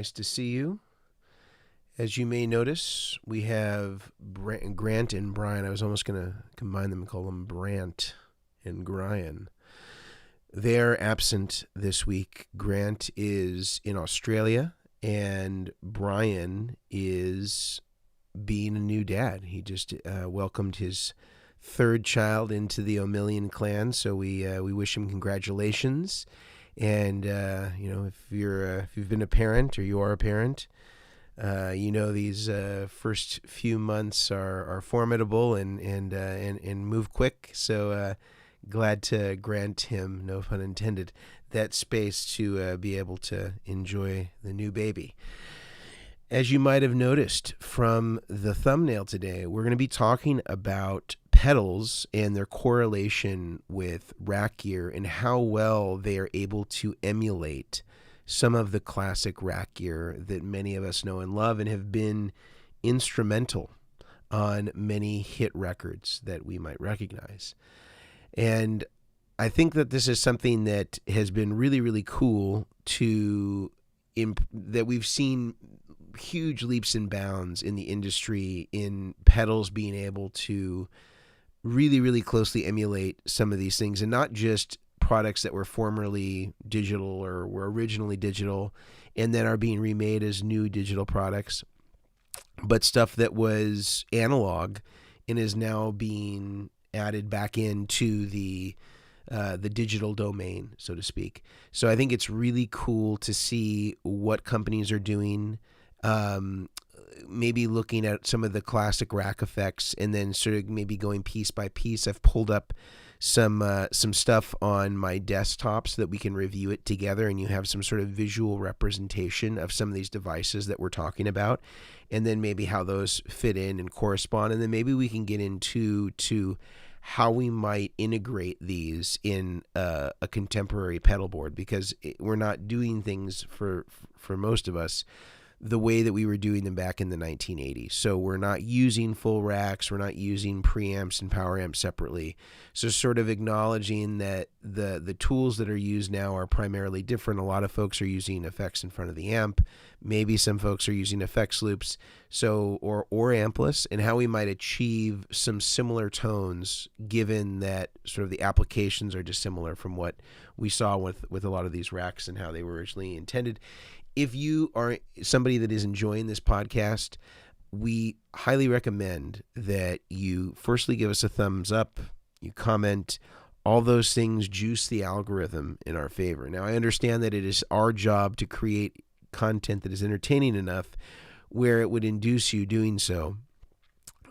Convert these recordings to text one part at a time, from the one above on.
Nice to see you. As you may notice, we have Grant and Brian. I was almost going to combine them and call them Brant and Brian. They're absent this week. Grant is in Australia, and Brian is being a new dad. He just welcomed his third child into the Omilion clan, so we wish him congratulations. And if you've been a parent or you are a parent, these first few months are formidable and move quick. So glad to grant him, no pun intended, that space to be able to enjoy the new baby. As you might have noticed from the thumbnail today, we're going to be talking about pedals and their correlation with rack gear and how well they are able to emulate some of the classic rack gear that many of us know and love and have been instrumental on many hit records that we might recognize. And I think that this is something that has been really, really cool that we've seen huge leaps and bounds in the industry in pedals being able to really, really closely emulate some of these things, and not just products that were formerly digital or were originally digital and then are being remade as new digital products, but stuff that was analog and is now being added back into the digital domain, so to speak. So I think it's really cool to see what companies are doing, maybe looking at some of the classic rack effects and then sort of maybe going piece by piece. I've pulled up some stuff on my desktop so that we can review it together and you have some sort of visual representation of some of these devices that we're talking about, and then maybe how those fit in and correspond, and then maybe we can get into how we might integrate these in a contemporary pedal board, because we're not doing things for most of us the way that we were doing them back in the 1980s. So we're not using full racks, we're not using preamps and power amps separately. So sort of acknowledging that the tools that are used now are primarily different. A lot of folks are using effects in front of the amp. Maybe some folks are using effects loops, or ampless, and how we might achieve some similar tones given that sort of the applications are dissimilar from what we saw with a lot of these racks and how they were originally intended. If you are somebody that is enjoying this podcast, we highly recommend that you firstly give us a thumbs up, you comment. All those things juice the algorithm in our favor. Now, I understand that it is our job to create content that is entertaining enough where it would induce you doing so,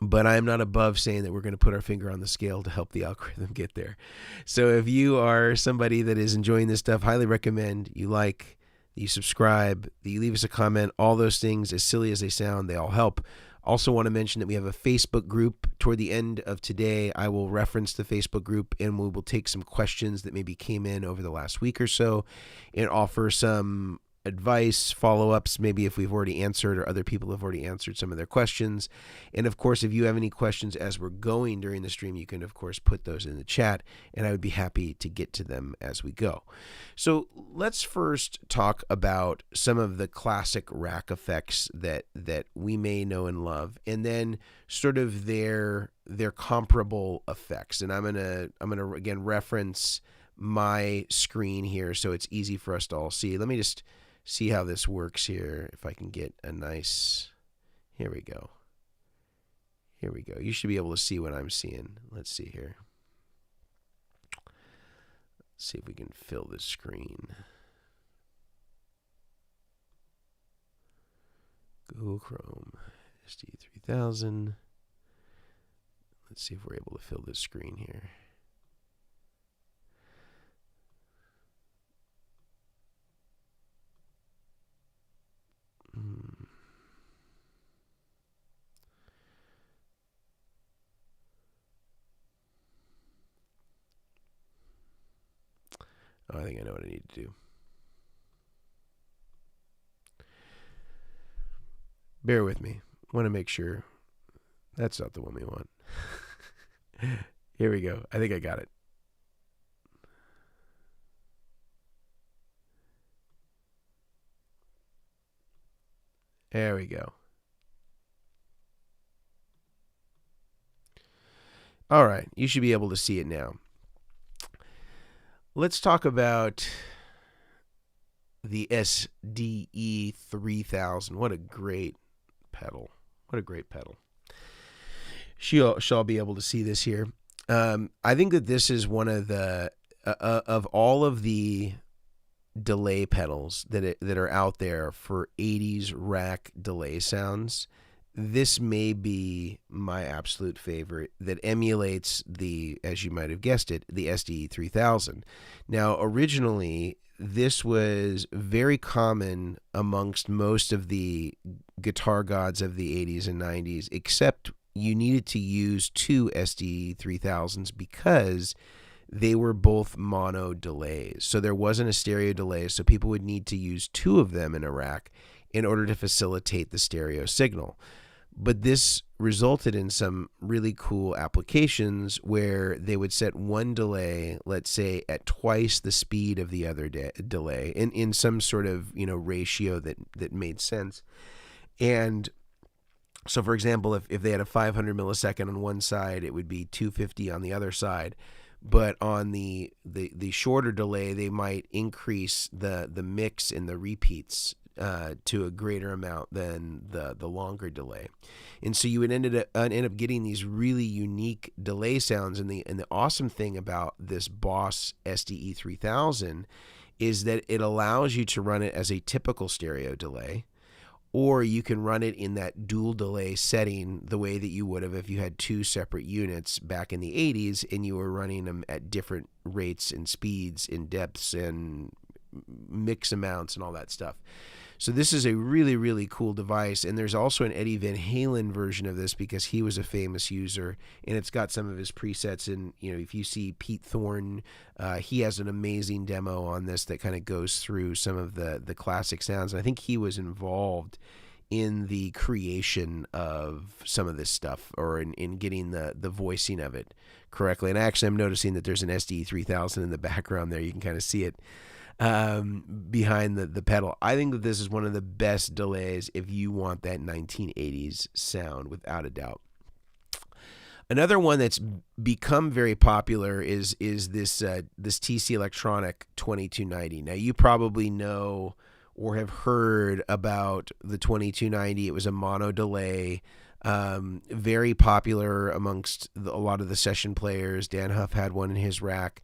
but I'm not above saying that we're going to put our finger on the scale to help the algorithm get there. So if you are somebody that is enjoying this stuff, highly recommend you like, you subscribe, that you leave us a comment. All those things, as silly as they sound, they all help. Also want to mention that we have a Facebook group. Toward the end of today, I will reference the Facebook group, and we will take some questions that maybe came in over the last week or so and offer some advice, follow-ups, maybe if we've already answered or other people have already answered some of their questions. And of course, if you have any questions as we're going during the stream, you can of course put those in the chat, and I would be happy to get to them as we go. So let's first talk about some of the classic rack effects that we may know and love, and then sort of their comparable effects. And I'm gonna again reference my screen here so it's easy for us to all see. Let me just see how this works here. If I can get a nice, here we go. Here we go. You should be able to see what I'm seeing. Let's see here. Let's see if we can fill this screen. Google Chrome, SD3000. Let's see if we're able to fill this screen here. Oh, I think I know what I need to do. Bear with me. I want to make sure that's not the one we want. Here we go. I think I got it. There we go. All right, you should be able to see it now. Let's talk about the SDE 3000. What a great pedal. What a great pedal. She'll be able to see this here. I think that this is one of the, of all of the delay pedals that are out there for 80s rack delay sounds, this may be my absolute favorite that emulates the, as you might have guessed it, the SDE 3000. Now, originally, this was very common amongst most of the guitar gods of the 80s and 90s, except you needed to use two SDE 3000s because they were both mono delays. So there wasn't a stereo delay, so people would need to use two of them in a rack in order to facilitate the stereo signal. But this resulted in some really cool applications where they would set one delay, let's say, at twice the speed of the other delay in some sort of, ratio that made sense. And so, for example, if they had a 500 millisecond on one side, it would be 250 on the other side. But on the shorter delay, they might increase the mix in the repeats to a greater amount than the longer delay. And so you would end up getting these really unique delay sounds. And the awesome thing about this Boss SDE 3000 is that it allows you to run it as a typical stereo delay, or you can run it in that dual delay setting the way that you would have if you had two separate units back in the 80s and you were running them at different rates and speeds and depths and mix amounts and all that stuff. So this is a really, really cool device. And there's also an Eddie Van Halen version of this because he was a famous user, and it's got some of his presets. And, if you see Pete Thorne, he has an amazing demo on this that kind of goes through some of the classic sounds. And I think he was involved in the creation of some of this stuff, or in getting the voicing of it correctly. And actually, I'm noticing that there's an SDE 3000 in the background there. You can kind of see it behind the pedal. I think that this is one of the best delays if you want that 1980s sound, without a doubt. Another one that's become very popular is this TC Electronic 2290. Now, you probably know or have heard about the 2290. It was a mono delay, very popular amongst a lot of the session players. Dan Huff had one in his rack.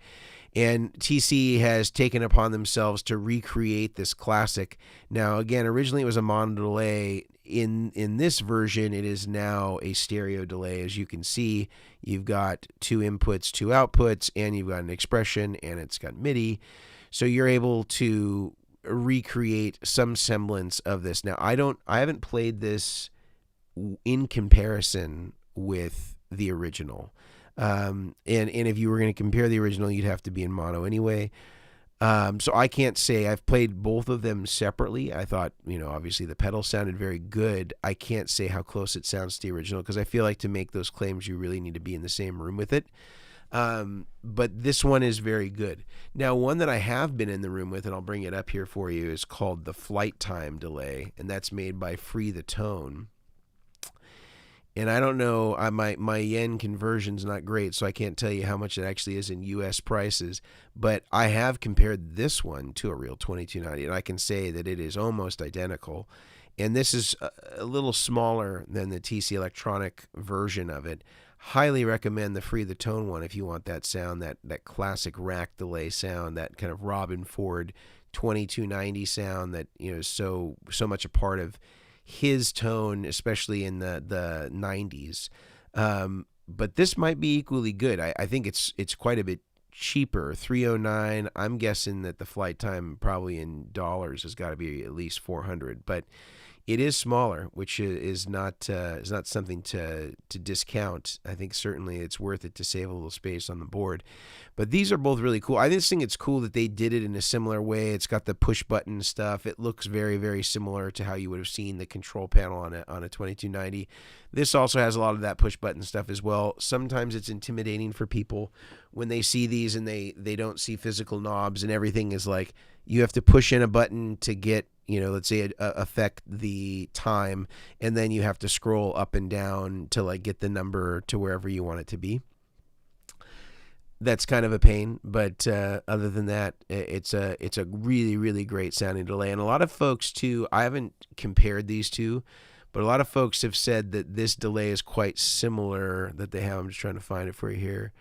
And TC has taken upon themselves to recreate this classic. Now, again, originally it was a mono delay. In this version, it is now a stereo delay. As you can see, you've got two inputs, two outputs, and you've got an expression, and it's got MIDI. So you're able to recreate some semblance of this. Now, I haven't played this in comparison with the original. And if you were going to compare the original, you'd have to be in mono anyway. So I can't say. I've played both of them separately. I thought, obviously the pedal sounded very good. I can't say how close it sounds to the original because I feel like to make those claims, you really need to be in the same room with it. But this one is very good. Now, one that I have been in the room with, and I'll bring it up here for you, is called the Flight Time Delay, and that's made by Free the Tone. And I don't know, my yen conversion's not great, so I can't tell you how much it actually is in U.S. prices. But I have compared this one to a real 2290, and I can say that it is almost identical. And this is a little smaller than the TC Electronic version of it. Highly recommend the Free the Tone one if you want that sound, that classic rack delay sound, that kind of Robin Ford 2290 sound that is so much a part of his tone, especially in the 90s. But this might be equally good. I think it's quite a bit cheaper, $309. I'm guessing that the flight time probably in dollars has got to be at least $400. But it is smaller, which is not something to discount. I think certainly it's worth it to save a little space on the board. But these are both really cool. I just think it's cool that they did it in a similar way. It's got the push button stuff. It looks very, very similar to how you would have seen the control panel on a 2290. This also has a lot of that push button stuff as well. Sometimes it's intimidating for people when they see these and they don't see physical knobs and everything is like you have to push in a button to get let's say affect the time, and then you have to scroll up and down to like get the number to wherever you want it to be. That's kind of a pain, but other than that, it's a really, really great sounding delay. And a lot of folks too, I haven't compared these two, but a lot of folks have said that this delay is quite similar that they have. I'm just trying to find it for you here,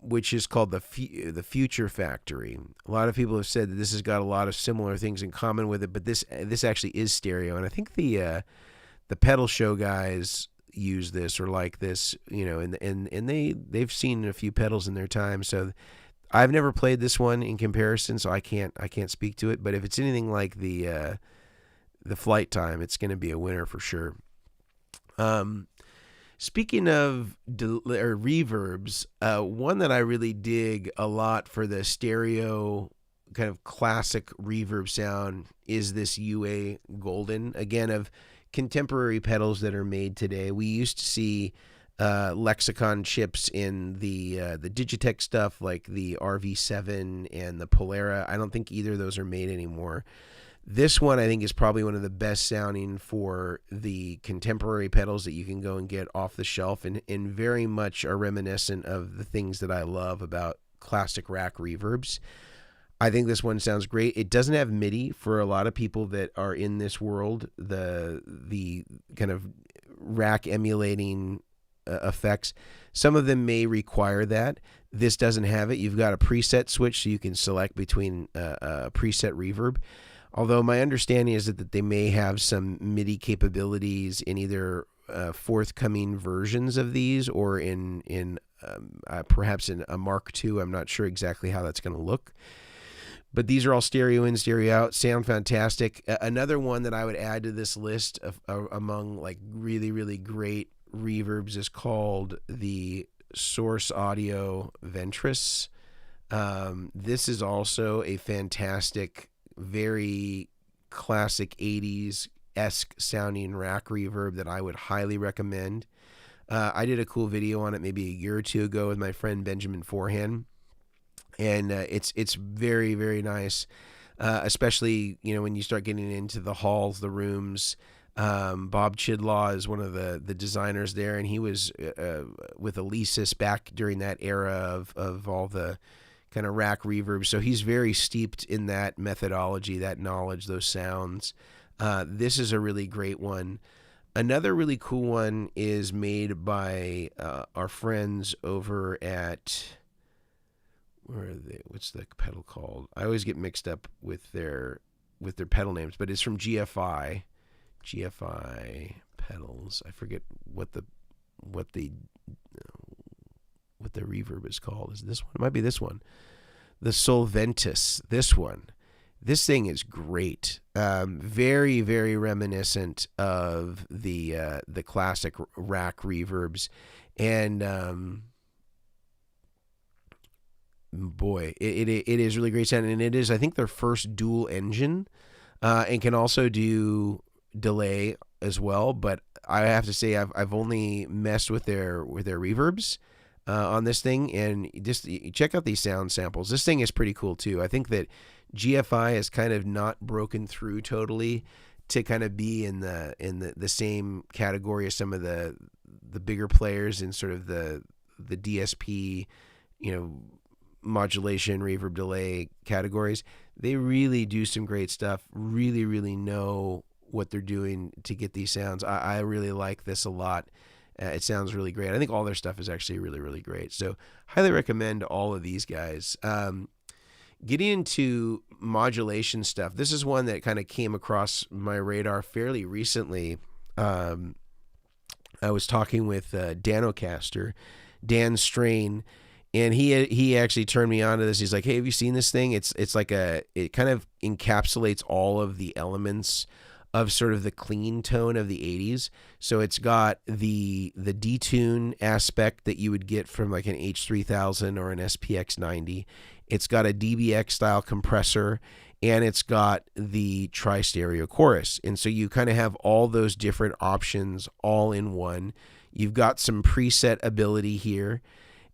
which is called the Future Factory. A lot of people have said that this has got a lot of similar things in common with it, but this actually is stereo. And I think the pedal show guys use this or like this, and they've seen a few pedals in their time. So I've never played this one in comparison, so I can't speak to it. But if it's anything like the Flight Time, it's going to be a winner for sure. Speaking of reverbs, one that I really dig a lot for the stereo kind of classic reverb sound is this UA Golden. Again, of contemporary pedals that are made today. We used to see Lexicon chips in the Digitech stuff like the RV7 and the Polera. I don't think either of those are made anymore. This one I think is probably one of the best sounding for the contemporary pedals that you can go and get off the shelf, and very much are reminiscent of the things that I love about classic rack reverbs. I think this one sounds great. It doesn't have MIDI for a lot of people that are in this world. The kind of rack emulating effects. Some of them may require that. This doesn't have it. You've got a preset switch, so you can select between a preset reverb. Although my understanding is that they may have some MIDI capabilities in either forthcoming versions of these or in perhaps in a Mark II. I'm not sure exactly how that's going to look. But these are all stereo in, stereo out, sound fantastic. Another one that I would add to this list of among like really, really great reverbs is called the Source Audio Ventris. This is also a fantastic, very classic 80s-esque sounding rack reverb that I would highly recommend. I did a cool video on it maybe a year or two ago with my friend Benjamin Forehand. And it's very, very nice, especially, when you start getting into the halls, the rooms. Bob Chidlaw is one of the designers there, and he was with Alesis back during that era of all the kind of rack reverb. So he's very steeped in that methodology, that knowledge, those sounds. This is a really great one. Another really cool one is made by our friends over at... Where are they? What's the pedal called? I always get mixed up with their pedal names, but it's from GFI pedals. I forget what the reverb is called. Is this one? It might be this one. The Solventus. This one. This thing is great. Very, very reminiscent of the classic rack reverbs, and boy, it is really great sound, and it is, I think, their first dual engine, and can also do delay as well. But I have to say, I've only messed with their reverbs on this thing, and just check out these sound samples. This thing is pretty cool too. I think that GFI has kind of not broken through totally to kind of be in the same category as some of the bigger players in sort of the DSP, modulation, reverb, delay categories. They really do some great stuff, really, really know what they're doing to get these sounds. I really like this a lot. It sounds really great. I think all their stuff is actually really, really great. So highly recommend all of these guys. Getting into modulation stuff, this is one that kind of came across my radar fairly recently. I was talking with Dan Strain, and he actually turned me on to this. He's like, "Hey, have you seen this thing? It's like it kind of encapsulates all of the elements of sort of the clean tone of the 80s. So it's got the detune aspect that you would get from like an H3000 or an SPX 90. It's got a DBX style compressor, and it's got the tri-stereo chorus. And so you kind of have all those different options all in one. You've got some preset ability here,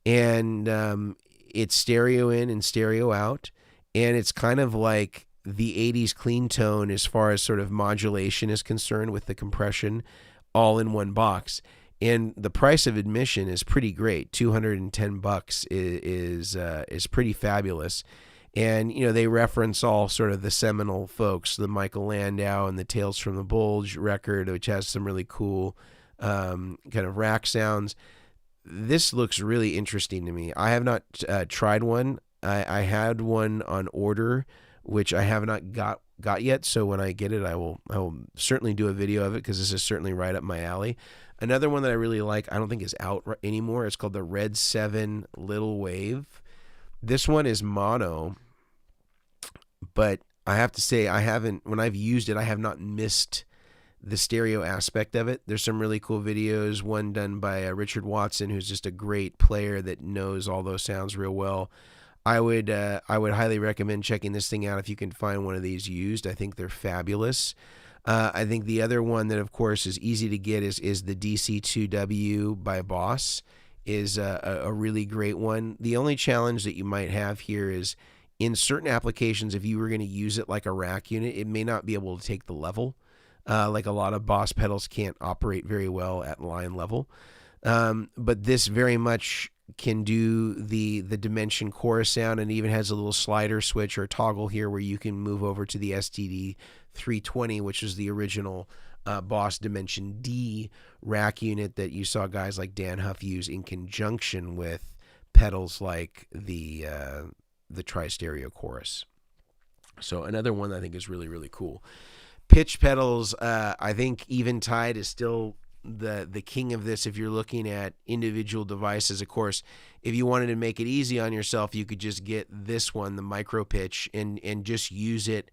and it's stereo in and stereo out. And it's kind of like the 80s clean tone as far as sort of modulation is concerned with the compression all in one box. And the price of admission is pretty great. $210 is pretty fabulous. And, you know, they reference all sort of the seminal folks, the Michael Landau and the Tales from the Bulge record, which has some really cool kind of rack sounds. This looks really interesting to me. I have not tried one. I had one on order, which I have not got yet. So when I get it, I will certainly do a video of it, because this is certainly right up my alley. Another one that I really like, I don't think is out anymore. It's called the Red 7 Little Wave. This one is mono, but I have to say when I've used it, I have not missed the stereo aspect of it. There's some really cool videos, one done by Richard Watson, who's just a great player that knows all those sounds real well. I would highly recommend checking this thing out if you can find one of these used. I think they're fabulous. I think the other one that, of course, is easy to get is the DC2W by Boss, is a really great one. The only challenge that you might have here is in certain applications, if you were going to use it like a rack unit, it may not be able to take the level. Like a lot of Boss pedals can't operate very well at line level. But this very much can do the dimension chorus sound, and even has a little slider switch or toggle here where you can move over to the STD 320, which is the original Boss Dimension D rack unit that you saw guys like Dan Huff use in conjunction with pedals like the Tri-Stereo Chorus. So another one that I think is really, really cool. Pitch pedals, I think Eventide is still the king of this if you're looking at individual devices. Of course, if you wanted to make it easy on yourself, you could just get this one, the micro pitch, and just use it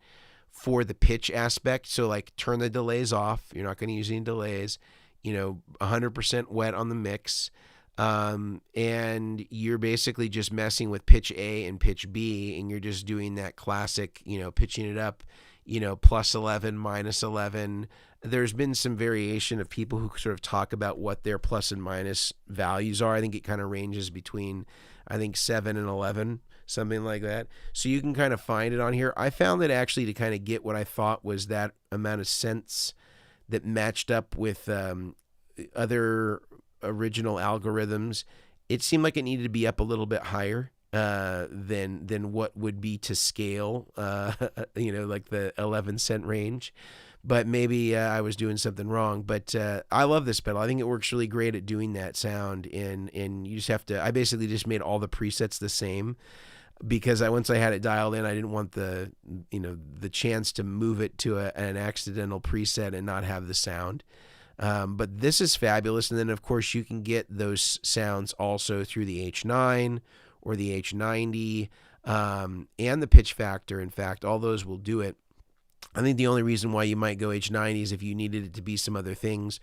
for the pitch aspect. So like turn the delays off. You're not going to use any delays, 100% wet on the mix. And you're basically just messing with pitch A and pitch B, and you're just doing that classic, pitching it up, plus 11, minus 11. There's been some variation of people who sort of talk about what their plus and minus values are. I think it kind of ranges between, 7 and 11, something like that. So you can kind of find it on here. I found that actually to kind of get what I thought was that amount of cents that matched up with other original algorithms, it seemed like it needed to be up a little bit higher than what would be to scale, like the 11-cent range. But maybe I was doing something wrong. But I love this pedal. I think it works really great at doing that sound. And you just have to, I basically just made all the presets the same, because once I had it dialed in, I didn't want the chance to move it to an accidental preset and not have the sound. But this is fabulous. And then, of course, you can get those sounds also through the H9 or the H90 and the pitch factor. In fact, all those will do it. I think the only reason why you might go H90 is if you needed it to be some other things,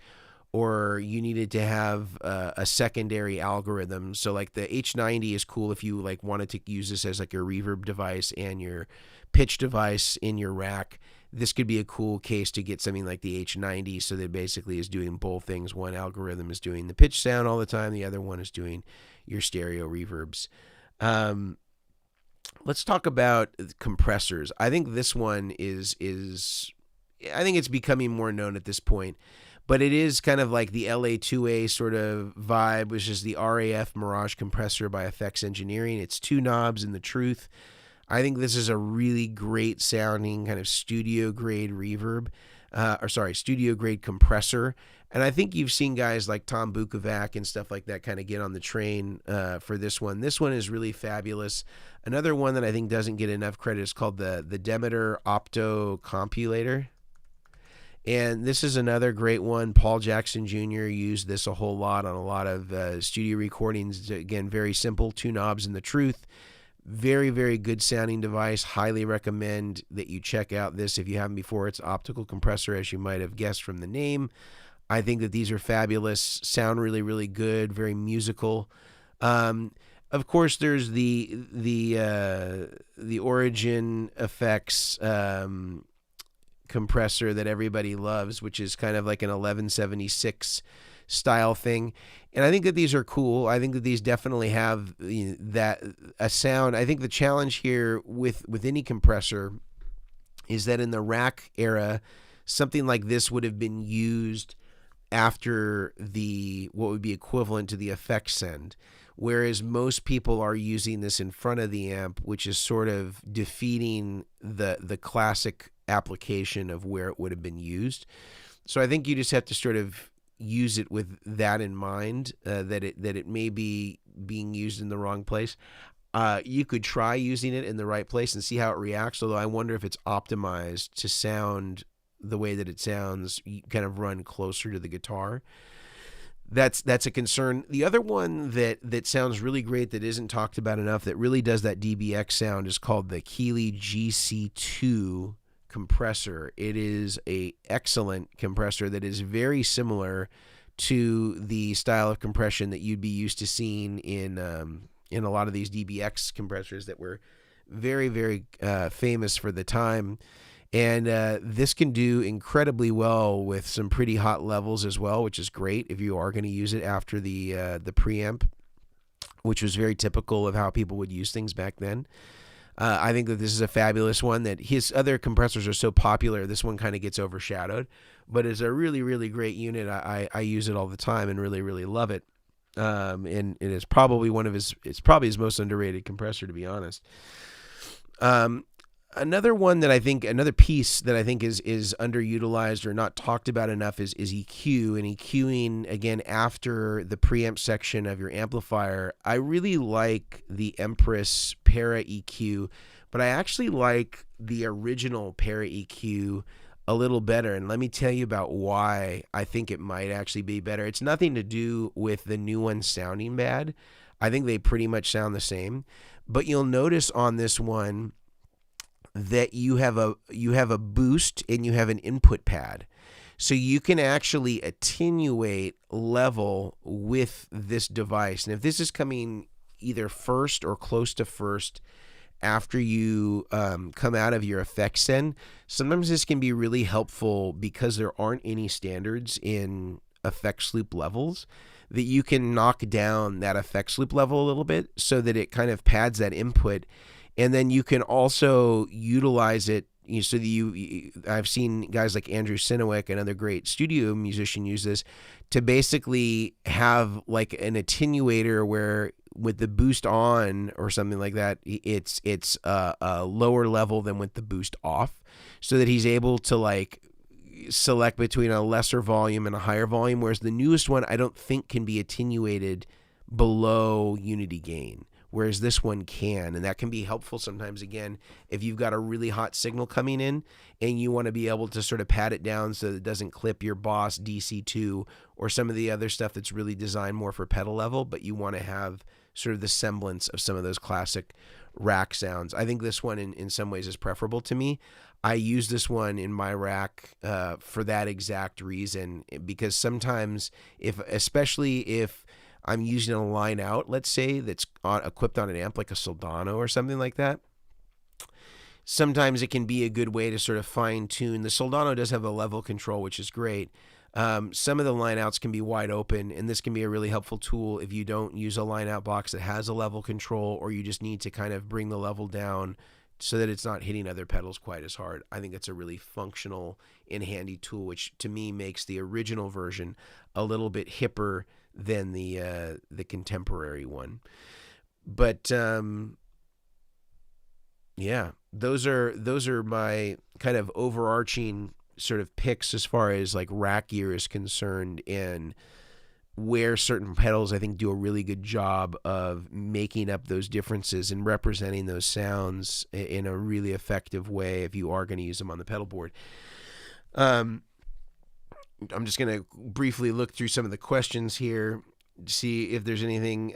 or you needed to have a secondary algorithm. So like the H90 is cool if you like wanted to use this as like your reverb device and your pitch device in your rack. This could be a cool case to get something like the H90, so that basically is doing both things. One algorithm is doing the pitch sound all the time. The other one is doing your stereo reverbs. Let's talk about compressors. I think this one is I think it's becoming more known at this point, but it is kind of like the LA2A sort of vibe, which is the RAF Mirage compressor by Effects Engineering. It's 2 knobs and the truth. I think this is a really great sounding kind of studio grade reverb, studio grade compressor. And I think you've seen guys like Tom Bukovac and stuff like that kind of get on the train for this one. This one is really fabulous. Another one that I think doesn't get enough credit is called the Demeter Opto Compulator. And this is another great one. Paul Jackson Jr. used this a whole lot on a lot of studio recordings. Again, very simple, 2 knobs and the truth. Very, very good sounding device. Highly recommend that you check out this if you haven't before. It's optical compressor, as you might have guessed from the name. I think that these are fabulous, sound really, really good, very musical. Of course, there's the Origin Effects compressor that everybody loves, which is kind of like an 1176 style thing. And I think that these are cool. I think that these definitely have a sound. I think the challenge here with any compressor is that in the rack era, something like this would have been used after what would be equivalent to the effects send, whereas most people are using this in front of the amp, which is sort of defeating the classic application of where it would have been used. So I think you just have to sort of use it with that in mind, that it may be being used in the wrong place. You could try using it in the right place and see how it reacts, although I wonder if it's optimized to sound the way that it sounds, kind of run closer to the guitar. That's a concern. The other one that sounds really great that isn't talked about enough, that really does that DBX sound, is called the Keeley GC2 compressor. It is a excellent compressor that is very similar to the style of compression that you'd be used to seeing in a lot of these DBX compressors that were very, very famous for the time. And this can do incredibly well with some pretty hot levels as well, which is great if you are going to use it after the preamp, which was very typical of how people would use things back then. I think that this is a fabulous one. That his other compressors are so popular, this one kind of gets overshadowed. But it's a really, really great unit. I use it all the time and really, really love it. And it's probably it's probably his most underrated compressor, to be honest. Another piece that I think is underutilized or not talked about enough is EQ, and EQing, again, after the preamp section of your amplifier. I really like the Empress Para EQ, but I actually like the original Para EQ a little better, and let me tell you about why I think it might actually be better. It's nothing to do with the new ones sounding bad. I think they pretty much sound the same, but you'll notice on this one that you have a boost and you have an input pad. So you can actually attenuate level with this device. And if this is coming either first or close to first after you come out of your effects send, sometimes this can be really helpful because there aren't any standards in effects loop levels, that you can knock down that effects loop level a little bit so that it kind of pads that input. And then you can also utilize it, so that I've seen guys like Andrew Sinowick, another great studio musician, use this to basically have like an attenuator where with the boost on or something like that, it's a lower level than with the boost off, so that he's able to like select between a lesser volume and a higher volume, whereas the newest one I don't think can be attenuated below unity gain, whereas this one can. And that can be helpful sometimes, again, if you've got a really hot signal coming in and you want to be able to sort of pat it down so that it doesn't clip your Boss DC2 or some of the other stuff that's really designed more for pedal level, but you want to have sort of the semblance of some of those classic rack sounds. I think this one in some ways is preferable to me. I use this one in my rack for that exact reason, because sometimes especially if I'm using a line out, let's say, that's equipped on an amp like a Soldano or something like that, sometimes it can be a good way to sort of fine tune. The Soldano does have a level control, which is great. Some of the line outs can be wide open, and this can be a really helpful tool if you don't use a line out box that has a level control, or you just need to kind of bring the level down so that it's not hitting other pedals quite as hard. I think it's a really functional and handy tool, which to me makes the original version a little bit hipper than the contemporary one. But yeah, those are my kind of overarching sort of picks as far as like rack gear is concerned, and where certain pedals I think do a really good job of making up those differences and representing those sounds in a really effective way if you are going to use them on the pedal board. I'm just going to briefly look through some of the questions here, see if there's anything.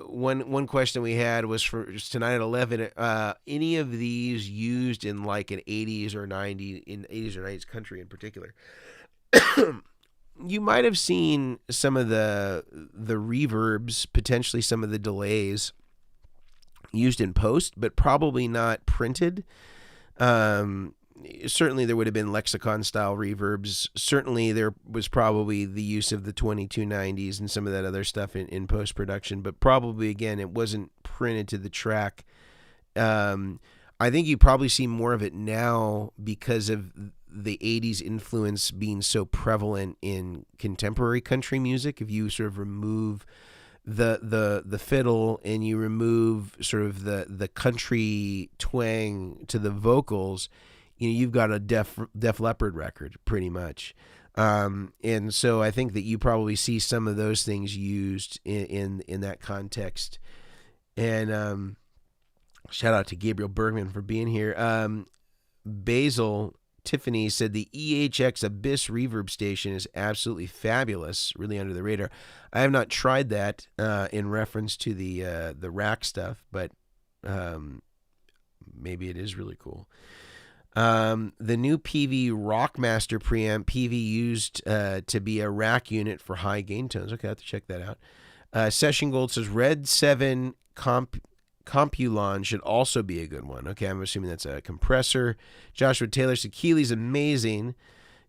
One question we had was for tonight at 11. Any of these used in like an 80s or 90s country in particular? You might have seen some of the reverbs, potentially some of the delays used in post, but probably not printed. Certainly there would have been lexicon style reverbs. Certainly there was probably the use of the 2290s and some of that other stuff in post production, but probably, again, it wasn't printed to the track. I think you probably see more of it now because of the 80s influence being so prevalent in contemporary country music. If you sort of remove the fiddle and you remove sort of the country twang to the vocals, you've got a Def Leppard record pretty much. And so I think that you probably see some of those things used in that context. And shout out to Gabriel Bergman for being here. Basil Tiffany said the EHX Abyss reverb station is absolutely fabulous, really under the radar. I have not tried that in reference to the rack stuff, but maybe it is really cool. The new PV Rockmaster preamp, PV used to be a rack unit for high gain tones. Okay, I have to check that out. Session Gold says Red 7 Compulon should also be a good one. Okay, I'm assuming that's a compressor. Joshua Taylor said Keeley's amazing.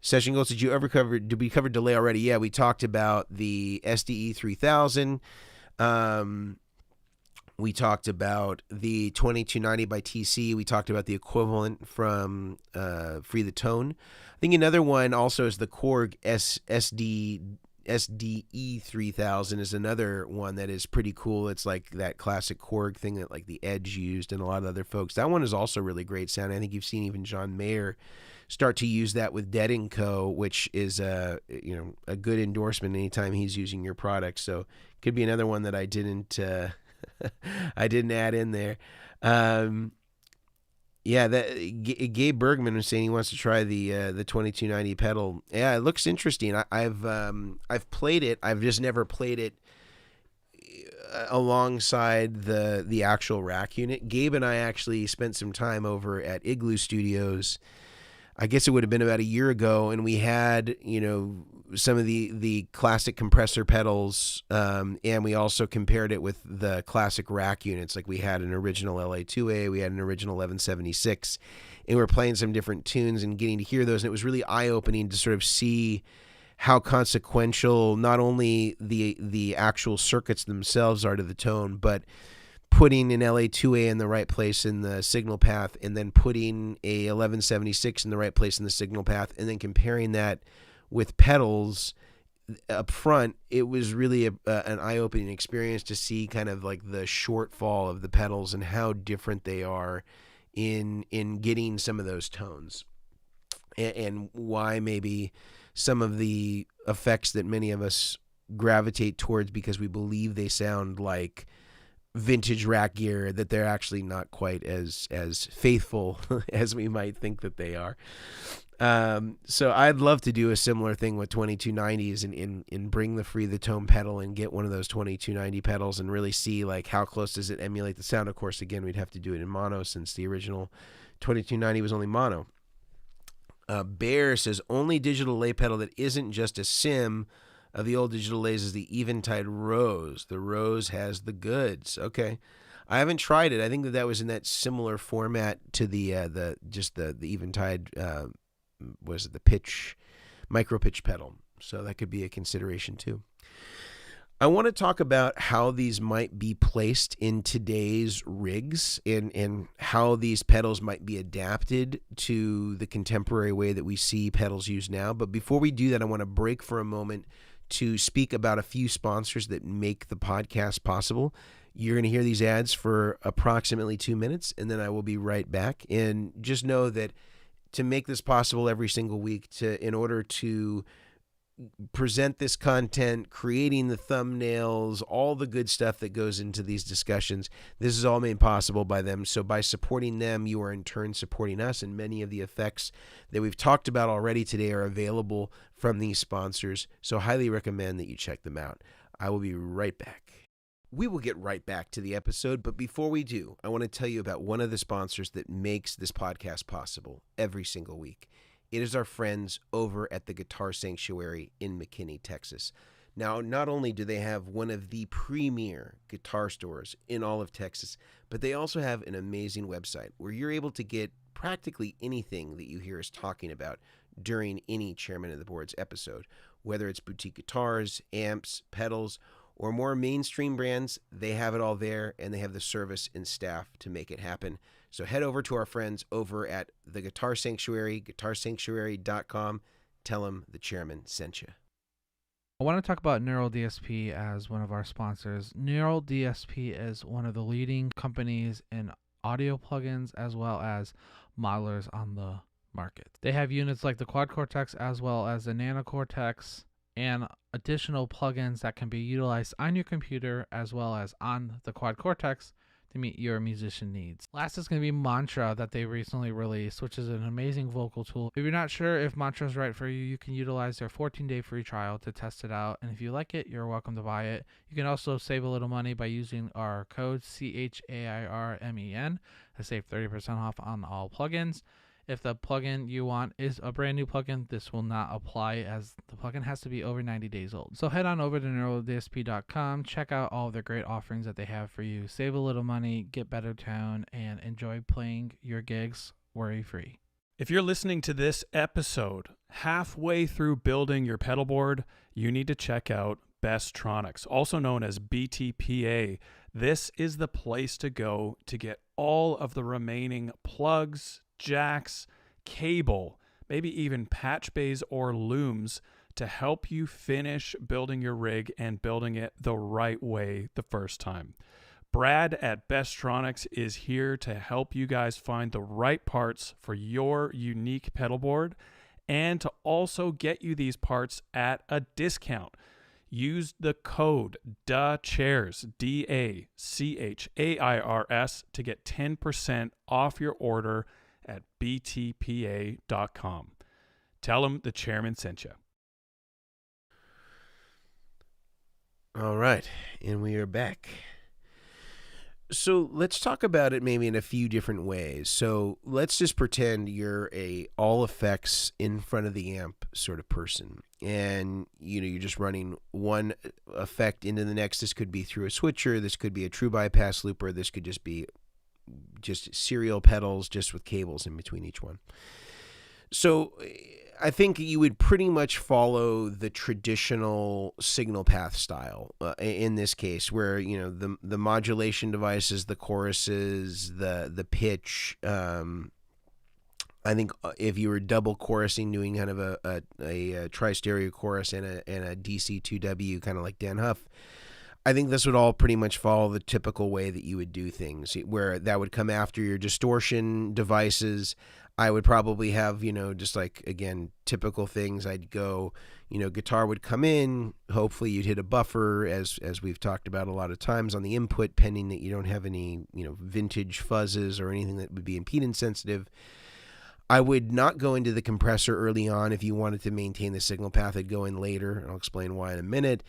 Session Gold said, did we cover delay already? Yeah, we talked about the SDE 3000. We talked about the 2290 by TC. We talked about the equivalent from Free the Tone. I think another one also is the Korg SDE 3000 is another one that is pretty cool. It's like that classic Korg thing that like the Edge used and a lot of other folks. That one is also really great sound. I think you've seen even John Mayer start to use that with Dead & Co., which is a good endorsement anytime he's using your product. So could be another one that I didn't add in there. Gabe Bergman was saying he wants to try the 2290 pedal. Yeah, it looks interesting. I've played it. I've just never played it alongside the actual rack unit. Gabe and I actually spent some time over at Igloo Studios. I guess it would have been about a year ago, and we had, some of the classic compressor pedals, and we also compared it with the classic rack units. Like we had an original LA2A, we had an original 1176, and we were playing some different tunes and getting to hear those, and it was really eye-opening to sort of see how consequential not only the actual circuits themselves are to the tone, but putting an LA2A in the right place in the signal path, and then putting a 1176 in the right place in the signal path, and then comparing that with pedals up front. It was really an eye-opening experience to see kind of like the shortfall of the pedals and how different they are in getting some of those tones, and why maybe some of the effects that many of us gravitate towards because we believe they sound like vintage rack gear, that they're actually not quite as faithful as we might think that they are. So I'd love to do a similar thing with 2290s and bring the Free the Tone pedal and get one of those 2290 pedals and really see like how close does it emulate the sound. Of course, again, we'd have to do it in mono since the original 2290 was only mono. Bear says only digital lay pedal that isn't just a sim of the old digital lays is the Eventide Rose. The Rose has the goods. Okay, I haven't tried it. I think that was in that similar format to the Eventide. Was it the micro pitch pedal? So that could be a consideration too. I want to talk about how these might be placed in today's rigs and how these pedals might be adapted to the contemporary way that we see pedals used now. But before we do that, I want to break for a moment to speak about a few sponsors that make the podcast possible. You're going to hear these ads for approximately 2 minutes, and then I will be right back. And just know that to make this possible every single week, in order to present this content, creating the thumbnails, all the good stuff that goes into these discussions, this is all made possible by them. So by supporting them, you are in turn supporting us, and many of the effects that we've talked about already today are available from these sponsors. So highly recommend that you check them out. I will be right back. We will get right back to the episode, but before we do, I want to tell you about one of the sponsors that makes this podcast possible every single week. It is our friends over at the Guitar Sanctuary in McKinney, Texas. Now, not only do they have one of the premier guitar stores in all of Texas, but they also have an amazing website where you're able to get practically anything that you hear us talking about during any Chairman of the Boards episode, whether it's boutique guitars, amps, pedals, or more mainstream brands, they have it all there, and they have the service and staff to make it happen. So head over to our friends over at the Guitar Sanctuary, guitarsanctuary.com. Tell them the chairman sent you. I want to talk about Neural DSP as one of our sponsors. Neural DSP is one of the leading companies in audio plugins as well as modelers on the market. They have units like the Quad Cortex as well as the Nano Cortex and additional plugins that can be utilized on your computer as well as on the Quad Cortex to meet your musician needs. Last is going to be Mantra that they recently released, which is an amazing vocal tool. If you're not sure if Mantra is right for you, you can utilize their 14-day free trial to test it out. And if you like it, you're welcome to buy it. You can also save a little money by using our code CHAIRMEN to save 30% off on all plugins. If the plugin you want is a brand new plugin, this will not apply as the plugin has to be over 90 days old. So head on over to neuraldsp.com, check out all of the great offerings that they have for you. Save a little money, get better tone, and enjoy playing your gigs worry-free. If you're listening to this episode halfway through building your pedalboard, you need to check out Bestronix, also known as BTPA. This is the place to go to get all of the remaining plugs, jacks, cable, maybe even patch bays or looms to help you finish building your rig and building it the right way the first time. Brad at Bestronix is here to help you guys find the right parts for your unique pedalboard and to also get you these parts at a discount. Use the code DACHAIRS, DACHAIRS, to get 10% off your order at btpa.com. Tell them the chairman sent you. All right, and we are back. So let's talk about it maybe in a few different ways. So let's just pretend you're a all effects in front of the amp sort of person, and you're just running one effect into the next. This could be through a switcher, this could be a true bypass looper, this could just be just serial pedals just with cables in between each one. So I think you would pretty much follow the traditional signal path style in this case, where the modulation devices, the choruses, the pitch. I think if you were double chorusing, doing kind of a tri-stereo chorus and a DC 2W, kind of like Dan Huff, I think this would all pretty much follow the typical way that you would do things, where that would come after your distortion devices. I would probably have, just like, again, typical things. I'd go, guitar would come in. Hopefully you'd hit a buffer, as we've talked about a lot of times on the input, pending that you don't have any, vintage fuzzes or anything that would be impedance sensitive. I would not go into the compressor early on. If you wanted to maintain the signal path, I'd go in later, and I'll explain why in a minute.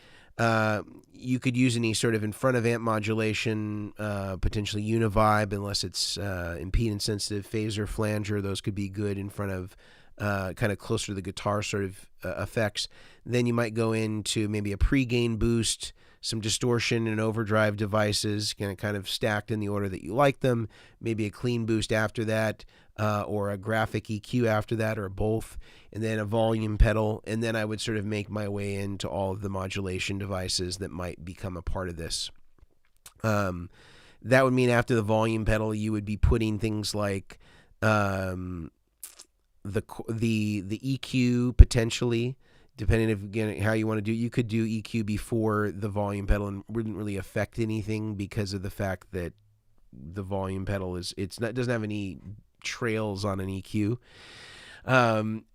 You could use any sort of in front of amp modulation, potentially univibe, unless it's impedance sensitive, phaser, flanger. Those could be good in front of kind of closer to the guitar sort of effects. Then you might go into maybe a pre-gain boost, some distortion and overdrive devices, kind of stacked in the order that you like them. Maybe a clean boost after that, or a graphic EQ after that, or both, and then a volume pedal. And then I would sort of make my way into all of the modulation devices that might become a part of this. That would mean after the volume pedal, you would be putting things like the EQ potentially, depending if, again, how you want to do it. You could do EQ before the volume pedal and wouldn't really affect anything because of the fact that the volume pedal doesn't have any trails on an EQ.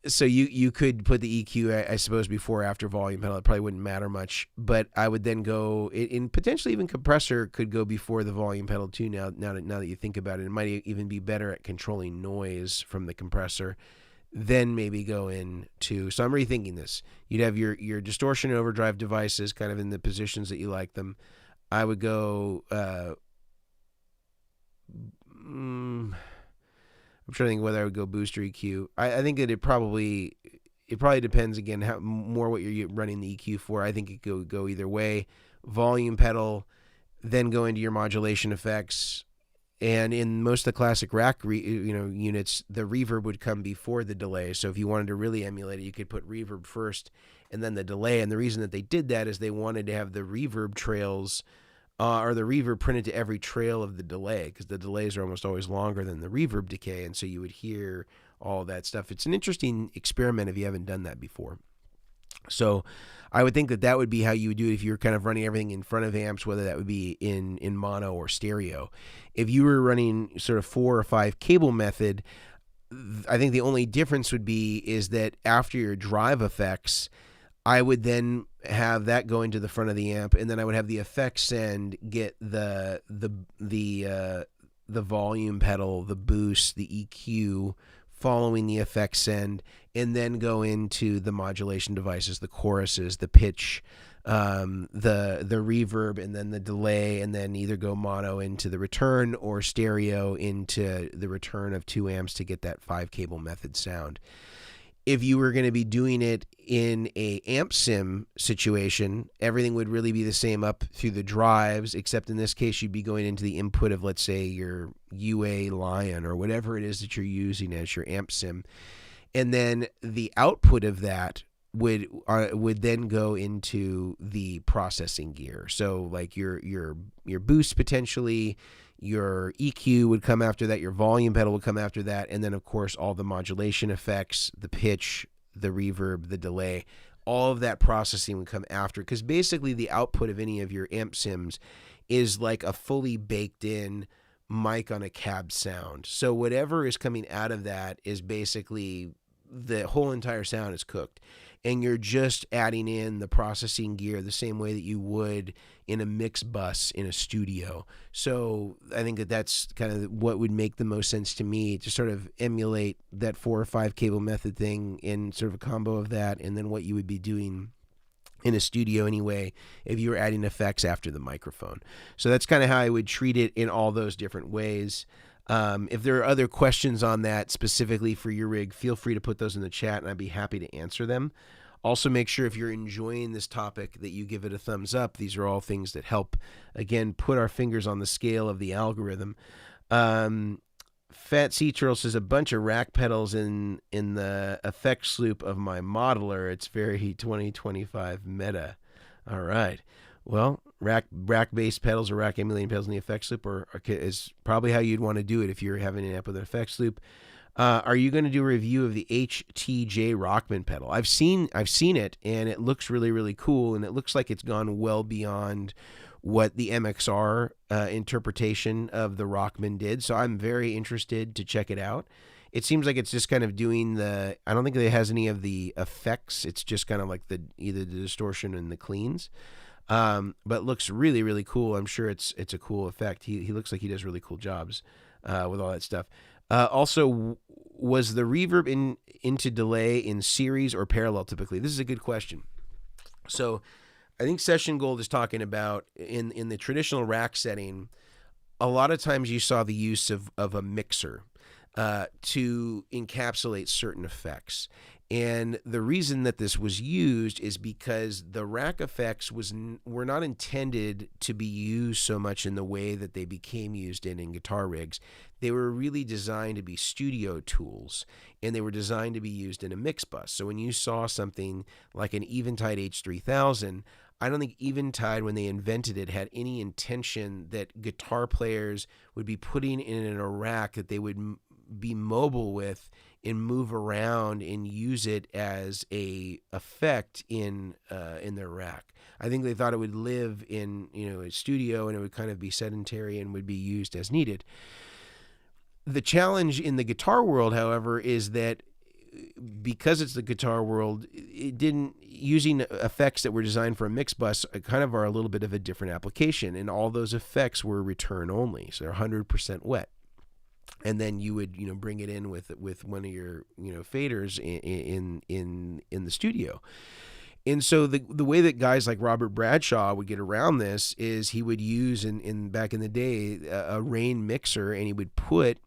So you could put the EQ, I suppose, before or after volume pedal. It probably wouldn't matter much, but I would then go in potentially even compressor could go before the volume pedal too. Now that you think about it, it might even be better at controlling noise from the compressor. Then maybe go into, so I'm rethinking this. You'd have your distortion and overdrive devices kind of in the positions that you like them. I would go, I'm trying to think whether I would go boost or EQ. I think that it probably depends, again, how more what you're running the EQ for. I think it could go either way. Volume pedal, then go into your modulation effects, And in most of the classic rack units, the reverb would come before the delay. So if you wanted to really emulate it, you could put reverb first and then the delay. And the reason that they did that is they wanted to have the reverb trails or the reverb printed to every trail of the delay, because the delays are almost always longer than the reverb decay. And so you would hear all that stuff. It's an interesting experiment if you haven't done that before. So I would think that would be how you would do it if you were kind of running everything in front of amps, whether that would be in mono or stereo. If you were running sort of 4 or 5 cable method, I think the only difference would be is that after your drive effects, I would then have that go into the front of the amp, and then I would have the effects send get the volume pedal, the boost, the EQ following the effects send, and then go into the modulation devices, the choruses, the pitch, the reverb, and then the delay, and then either go mono into the return or stereo into the return of 2 amps to get that 5 cable method sound. If you were going to be doing it in a amp sim situation, everything would really be the same up through the drives, except in this case, you'd be going into the input of, let's say, your UA Lion or whatever it is that you're using as your amp sim. And then the output of that would then go into the processing gear. So like your boost potentially, your EQ would come after that, your volume pedal would come after that, and then of course all the modulation effects, the pitch, the reverb, the delay, all of that processing would come after, because basically the output of any of your amp sims is like a fully baked in mic on a cab sound. So whatever is coming out of that is basically the whole entire sound is cooked, and you're just adding in the processing gear the same way that you would in a mix bus in a studio. So I think that's kind of what would make the most sense to me, to sort of emulate that 4 or 5 cable method thing in sort of a combo of that, and then what you would be doing in a studio anyway if you were adding effects after the microphone. So that's kind of how I would treat it in all those different ways. If there are other questions on that specifically for your rig, feel free to put those in the chat and I'd be happy to answer them. Also, make sure if you're enjoying this topic that you give it a thumbs up. These are all things that help, again, put our fingers on the scale of the algorithm. Fat Sea Turtle says, a bunch of rack pedals in the effects loop of my modeler. It's very 2025 meta. All right. Well, rack-based pedals or rack emulating pedals in the effects loop is probably how you'd want to do it if you're having an amp with an effects loop. Are you going to do a review of the HTJ Rockman pedal? I've seen it, and it looks really, really cool, and it looks like it's gone well beyond what the MXR interpretation of the Rockman did. So I'm very interested to check it out. It seems like it's just kind of doing I don't think it has any of the effects. It's just kind of like either the distortion and the cleans. But it looks really, really cool. I'm sure it's a cool effect. He looks like he does really cool jobs with all that stuff. Also, was the reverb into delay in series or parallel typically? This is a good question. So I think Session Gold is talking about in the traditional rack setting, a lot of times you saw the use of a mixer to encapsulate certain effects. And the reason that this was used is because the rack effects were not intended to be used so much in the way that they became used in guitar rigs. They were really designed to be studio tools, and they were designed to be used in a mix bus. So when you saw something like an Eventide H3000, I don't think Eventide, when they invented it, had any intention that guitar players would be putting in a rack that they would be mobile with and move around and use it as a effect in their rack. I think they thought it would live in a studio, and it would kind of be sedentary and would be used as needed. The challenge in the guitar world, however, is that because it's the guitar world, using effects that were designed for a mix bus kind of are a little bit of a different application, and all those effects were return only, so they're 100% wet. And then you would, bring it in with one of your, faders in the studio. And so the way that guys like Robert Bradshaw would get around this is he would use in back in the day a rain mixer, and he would put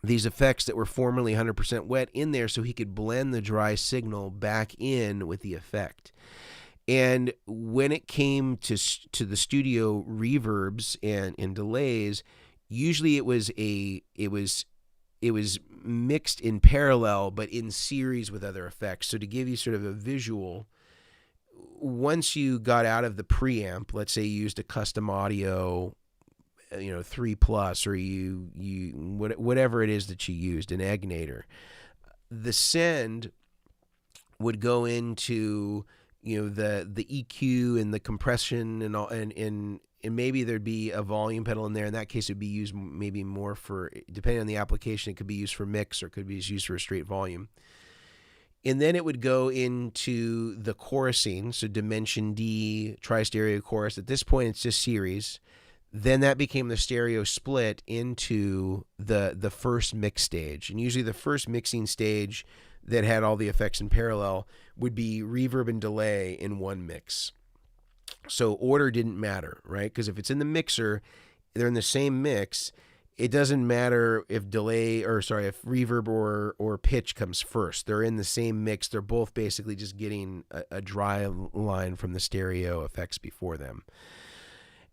these effects that were formerly 100% wet in there so he could blend the dry signal back in with the effect. And when it came to the studio reverbs and delays, Usually it was mixed in parallel, but in series with other effects. So to give you sort of a visual, once you got out of the preamp, let's say you used a custom audio, 3+ or whatever it is that you used, an Egnator, the send would go into the EQ and the compression and all, and maybe there'd be a volume pedal in there. In that case, it'd be used maybe more for, depending on the application, it could be used for mix or could be used for a straight volume. And then it would go into the chorusing, so Dimension D, tri-stereo chorus. At this point, it's just series. Then that became the stereo split into the first mix stage. And usually the first mixing stage that had all the effects in parallel would be reverb and delay in one mix. So order didn't matter, right? Because if it's in the mixer, they're in the same mix. It doesn't matter if if reverb or pitch comes first. They're in the same mix. They're both basically just getting a dry line from the stereo effects before them.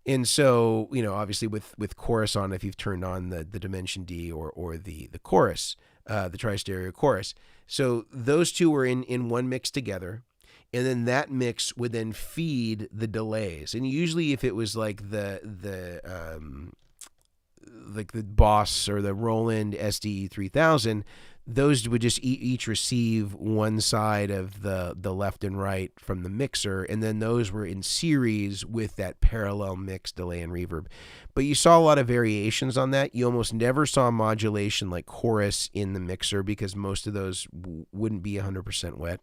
And so, obviously with chorus on, if you've turned on the Dimension D or the chorus, the tri-stereo chorus. So those two were in one mix together. And then that mix would then feed the delays. And usually if it was like the Boss or the Roland SDE 3000, those would just each receive one side of the left and right from the mixer, and then those were in series with that parallel mix, delay, and reverb. But you saw a lot of variations on that. You almost never saw modulation like chorus in the mixer because most of those wouldn't be 100% wet.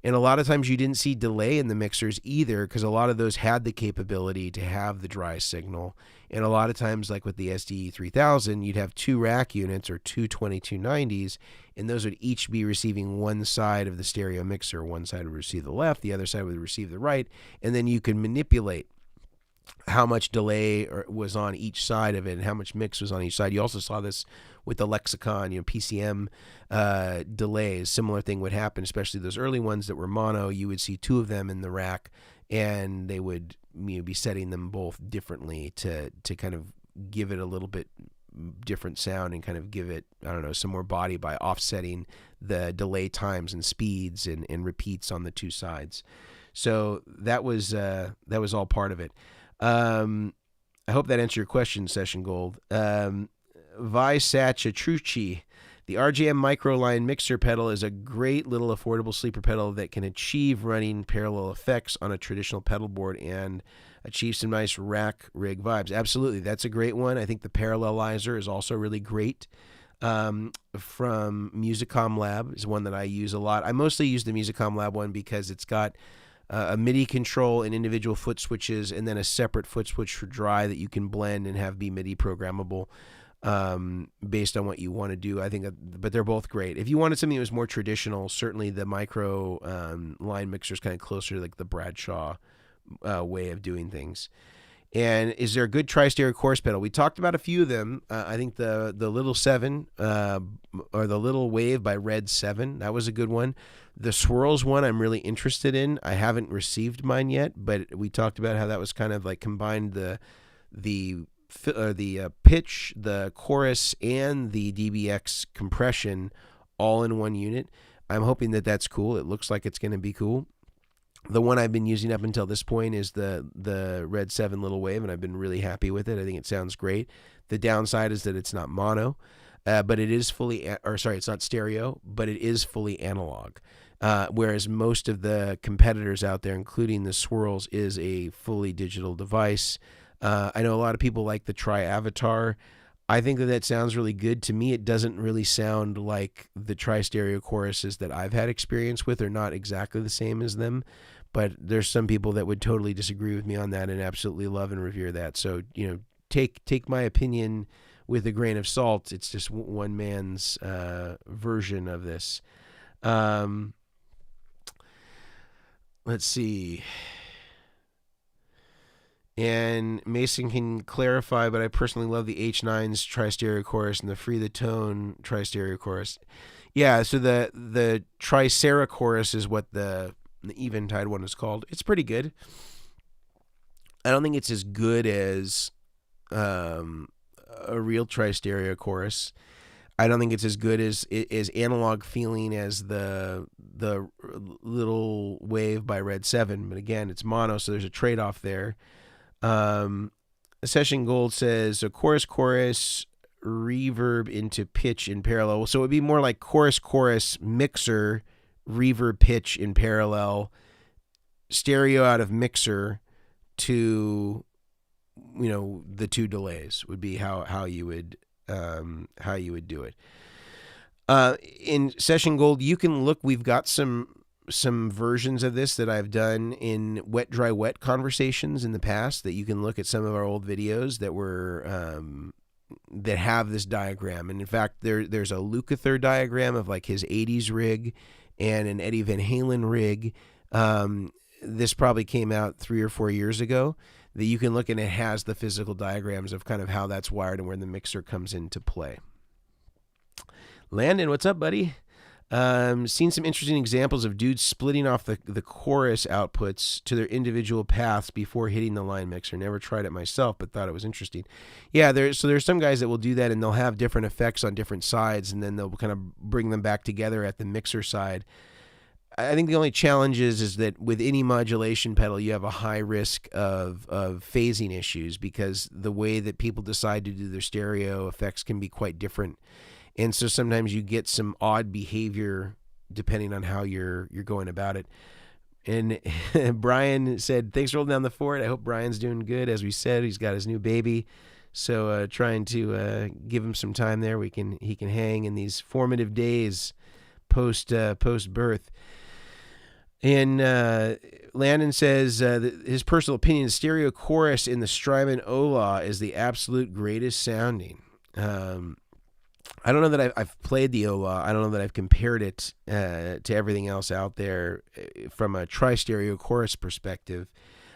And a lot of times you didn't see delay in the mixers either because a lot of those had the capability to have the dry signal. And a lot of times, like with the SDE 3000, you'd have two rack units or two 2290s, and those would each be receiving one side of the stereo mixer. One side would receive the left, the other side would receive the right, and then you could manipulate how much delay was on each side of it and how much mix was on each side. You also saw this with the Lexicon, PCM delays. Similar thing would happen, especially those early ones that were mono. You would see two of them in the rack, and they would be setting them both differently to kind of give it a little bit different sound and kind of give it, some more body by offsetting the delay times and speeds and repeats on the two sides. So that was all part of it. I hope that answered your question, Session Gold. Vi Satchatrucci, the RJM Microline mixer pedal is a great little affordable sleeper pedal that can achieve running parallel effects on a traditional pedal board and achieve some nice rack rig vibes. Absolutely, that's a great one. I think the Parallelizer is also really great. From Musicom Lab is one that I use a lot. I mostly use the Musicom Lab one because it's got a MIDI control and individual foot switches, and then a separate foot switch for dry that you can blend and have be MIDI programmable based on what you want to do. I think, but they're both great. If you wanted something that was more traditional, certainly the micro line mixer is kind of closer to like the Bradshaw way of doing things. And is there a good tri-stereo chorus pedal? We talked about a few of them. I think the Little 7 or the Little Wave by Red 7, that was a good one. The Swirls one I'm really interested in. I haven't received mine yet, but we talked about how that was kind of like combined the pitch, the chorus, and the DBX compression all in one unit. I'm hoping that that's cool. It looks like it's going to be cool. The one I've been using up until this point is the Red 7 Little Wave, and I've been really happy with it. I think it sounds great. The downside is that it's not mono, but it is it's not stereo, but it is fully analog. Whereas most of the competitors out there, including the Swirls, is a fully digital device. I know a lot of people like the Tri-Avatar. I think that sounds really good. To me, it doesn't really sound like the tri-stereo choruses that I've had experience with. Are not exactly the same as them, but there's some people that would totally disagree with me on that and absolutely love and revere that. So, take my opinion with a grain of salt. It's just one man's version of this. Let's see. And Mason can clarify, but I personally love the H9's tri-stereo chorus and the Free the Tone tri-stereo chorus. Yeah, so the Tricera chorus is what the Eventide one is called. It's pretty good. I don't think it's as good as a real tri-stereo chorus. I don't think it's as good as analog feeling as the Little Wave by Red 7, but again, it's mono, so there's a trade-off there. Session Gold says a chorus reverb into pitch in parallel. So it would be more like chorus mixer reverb pitch in parallel, stereo out of mixer to, you know, the two delays would be how you would do it. In Session Gold, you can look. We've got some versions of this that I've done in wet, dry, wet conversations in the past that you can look at some of our old videos that were that have this diagram. And in fact, there's a Lukather diagram of like his 80s rig and an Eddie Van Halen rig. This probably came out 3 or 4 years ago that you can look, and it has the physical diagrams of kind of how that's wired and where the mixer comes into play. Landon, what's up, buddy? Seen some interesting examples of dudes splitting off the chorus outputs to their individual paths before hitting the line mixer. Never tried it myself, but thought it was interesting. Yeah, there's some guys that will do that, and they'll have different effects on different sides, and then they'll kind of bring them back together at the mixer side. I think the only challenge is that with any modulation pedal, you have a high risk of phasing issues because the way that people decide to do their stereo effects can be quite different. And so sometimes you get some odd behavior depending on how you're going about it. And Brian said, thanks for holding down the fort. I hope Brian's doing good. As we said, he's got his new baby. So trying to give him some time there. He can hang in these formative days post birth. And Landon says his personal opinion, stereo chorus in the Strymon Ola is the absolute greatest sounding. I don't know that I've played the Ola. I don't know that I've compared it to everything else out there from a tri-stereo chorus perspective.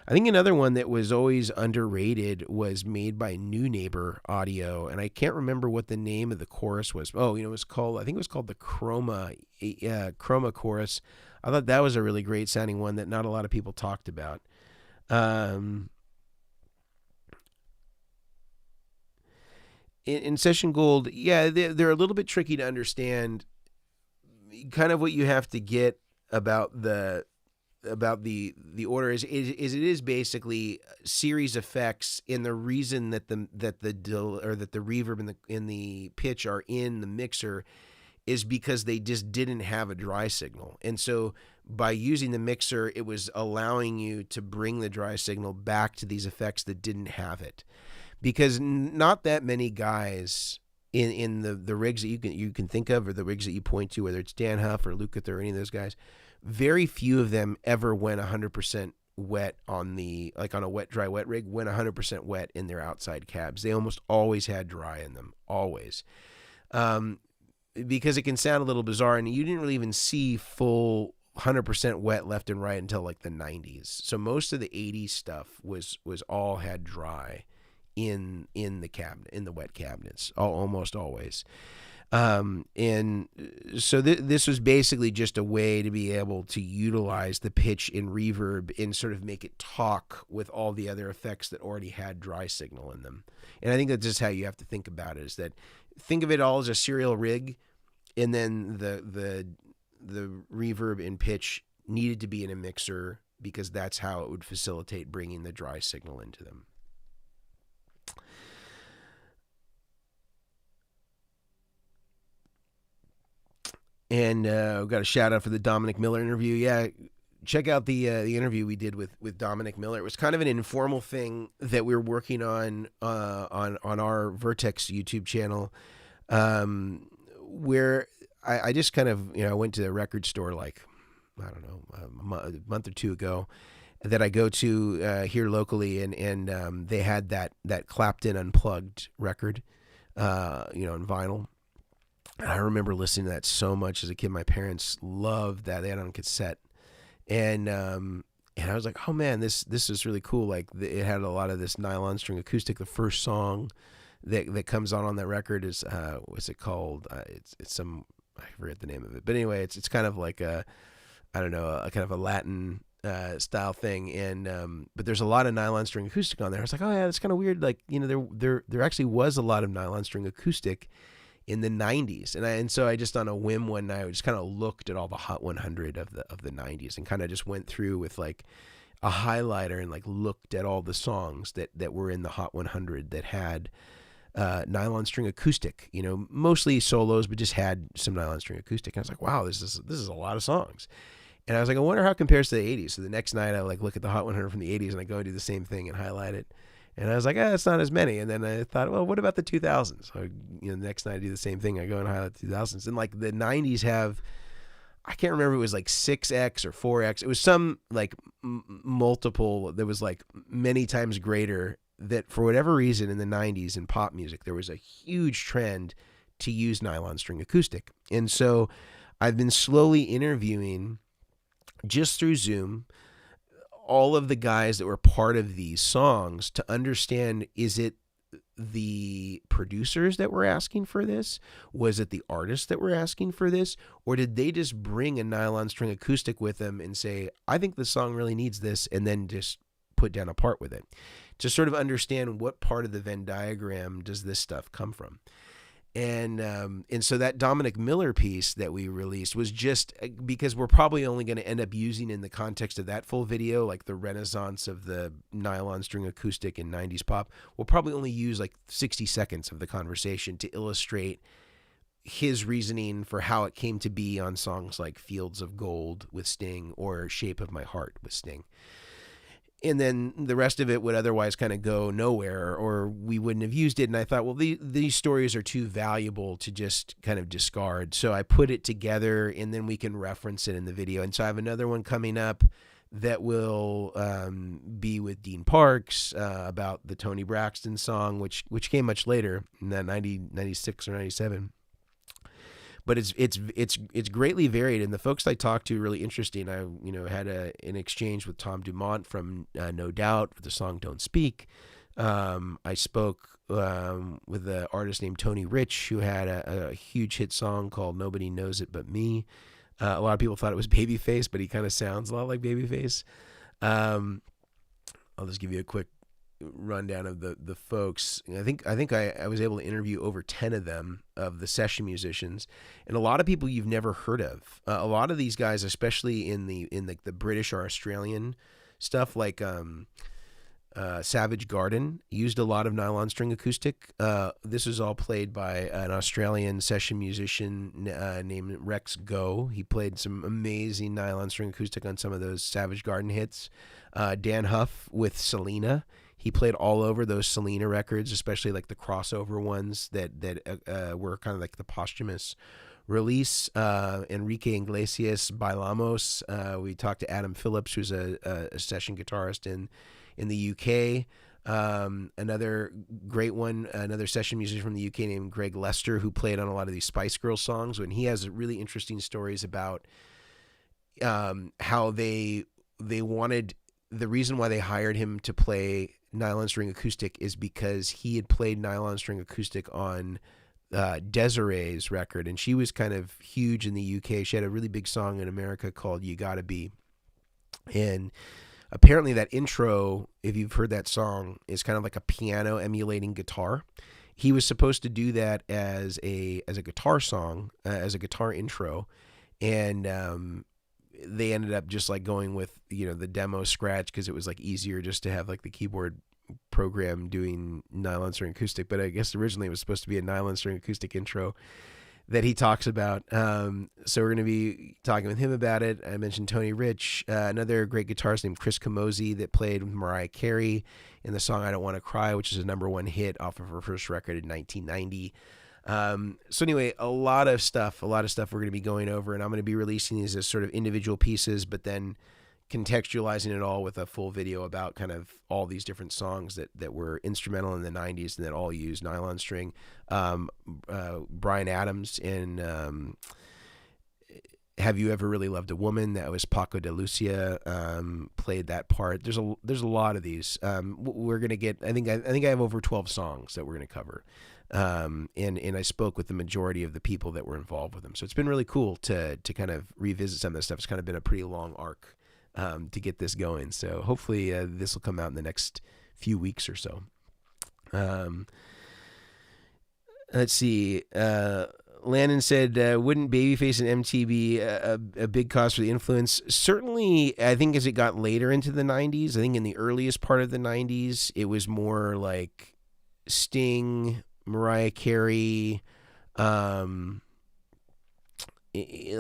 I think another one that was always underrated was made by New Neighbor Audio, and I can't remember what the name of the chorus was. Oh, it was called, I think it was called the Chroma chorus. I thought that was a really great sounding one that not a lot of people talked about. In Session Gold, yeah, they're a little bit tricky to understand. Kind of what you have to get about the order is it is basically series effects, and the reason that the reverb and the pitch are in the mixer is because they just didn't have a dry signal. And so by using the mixer, it was allowing you to bring the dry signal back to these effects that didn't have it. Because not that many guys in the rigs that you can think of, or the rigs that you point to, whether it's Dan Huff or Lukather or any of those guys, very few of them ever went 100% wet on a wet, dry, wet rig, went 100% wet in their outside cabs. They almost always had dry in them, always. Because it can sound a little bizarre, and you didn't really even see full 100% wet left and right until like the 90s. So most of the 80s stuff was all had dry in the cabinet, in the wet cabinets, almost always. And so this was basically just a way to be able to utilize the pitch and reverb and sort of make it talk with all the other effects that already had dry signal in them. And I think that's just how you have to think about it, is that think of it all as a serial rig, and then the reverb and pitch needed to be in a mixer because that's how it would facilitate bringing the dry signal into them. And we've got a shout out for the Dominic Miller interview. Yeah, check out the interview we did with Dominic Miller. It was kind of an informal thing that we were working on our Vertex YouTube channel, where I just kind of, I went to a record store like, I don't know, a month or two ago that I go to here locally, and they had that Clapton Unplugged record, in vinyl. And I remember listening to that so much as a kid. My parents loved that. They had it on cassette. And I was like, oh man, this is really cool. Like it had a lot of this nylon string acoustic. The first song that comes on that record is, what's it called? It's some, I forget the name of it. But anyway, it's kind of like a kind of a Latin style thing, and but there's a lot of nylon string acoustic on there. I was like, oh yeah, that's kind of weird. Like, you know, there actually was a lot of nylon string acoustic in the 90s, and so I just on a whim one night I just kind of looked at all the Hot 100 of the 90s and kind of just went through with like a highlighter and like looked at all the songs that were in the Hot 100 that had nylon string acoustic, you know, mostly solos, but just had some nylon string acoustic. And I was like, wow, this is a lot of songs. And I was like, I wonder how it compares to the 80s. So the next night I like look at the Hot 100 from the 80s and I go and do the same thing and highlight it. And I was like, it's not as many. And then I thought, well, what about the 2000s? So, you know, the next night I do the same thing. I go and highlight the 2000s. And like the 90s have, I can't remember if it was like 6X or 4X. It was some like multiple that was like many times greater, that for whatever reason in the 90s in pop music, there was a huge trend to use nylon string acoustic. And so I've been slowly interviewing just through Zoom all of the guys that were part of these songs to understand, is it the producers that were asking for this? Was it the artists that were asking for this? Or did they just bring a nylon string acoustic with them and say, I think the song really needs this, and then just put down a part with it? To sort of understand what part of the Venn diagram does this stuff come from. And so that Dominic Miller piece that we released was just because we're probably only going to end up using in the context of that full video, like the renaissance of the nylon string acoustic in 90s pop. We'll probably only use like 60 seconds of the conversation to illustrate his reasoning for how it came to be on songs like Fields of Gold with Sting or Shape of My Heart with Sting. And then the rest of it would otherwise kind of go nowhere, or we wouldn't have used it. And I thought, well, these stories are too valuable to just kind of discard. So I put it together, and then we can reference it in the video. And so I have another one coming up that will be with Dean Parks about the Tony Braxton song, which came much later, in that 96 or 97. But it's greatly varied, and the folks I talked to are really interesting. I had an exchange with Tom Dumont from No Doubt for the song "Don't Speak." I spoke with an artist named Tony Rich, who had a huge hit song called "Nobody Knows It But Me." A lot of people thought it was Babyface, but he kind of sounds a lot like Babyface. I'll just give you a quick rundown of the folks. I think I was able to interview over 10 of them, of the session musicians, and a lot of people you've never heard of. A lot of these guys, especially in like the British or Australian stuff, like Savage Garden used a lot of nylon string acoustic. This was all played by an Australian session musician named Rex Go. He played some amazing nylon string acoustic on some of those Savage Garden hits. Dan Huff with Selena. He played all over those Selena records, especially like the crossover ones that were kind of like the posthumous release. Enrique Iglesias, Bailamos. We talked to Adam Phillips, who's a session guitarist in the UK. Another great one, another session musician from the UK named Greg Lester, who played on a lot of these Spice Girls songs. And he has really interesting stories about how they wanted, the reason why they hired him to play nylon string acoustic is because he had played nylon string acoustic on Desiree's record, and she was kind of huge in the UK. She had a really big song in America called "You Gotta Be," and apparently that intro, if you've heard that song, is kind of like a piano emulating guitar. He was supposed to do that as a guitar song, as a guitar intro, and they ended up just like going with, the demo scratch, because it was like easier just to have like the keyboard program doing nylon string acoustic. But I guess originally it was supposed to be a nylon string acoustic intro that he talks about. So we're going to be talking with him about it. I mentioned Tony Rich, another great guitarist named Chris Camozzi that played with Mariah Carey in the song "I Don't Want to Cry," which is a #1 hit off of her first record in 1990. So anyway, a lot of stuff we're going to be going over, and I'm going to be releasing these as sort of individual pieces, but then contextualizing it all with a full video about kind of all these different songs that were instrumental in the 90s and that all used nylon string. Bryan Adams in "Have You Ever Really Loved a Woman?" That was Paco de Lucia, played that part. There's a lot of these. We're going to get, I think I have over 12 songs that we're going to cover. And I spoke with the majority of the people that were involved with them. So it's been really cool to kind of revisit some of this stuff. It's kind of been a pretty long arc to get this going. So hopefully this will come out in the next few weeks or so. Let's see. Landon said, wouldn't Babyface and MTV a big cause for the influence? Certainly, I think as it got later into the 90s, I think in the earliest part of the 90s, it was more like Sting, Mariah Carey, a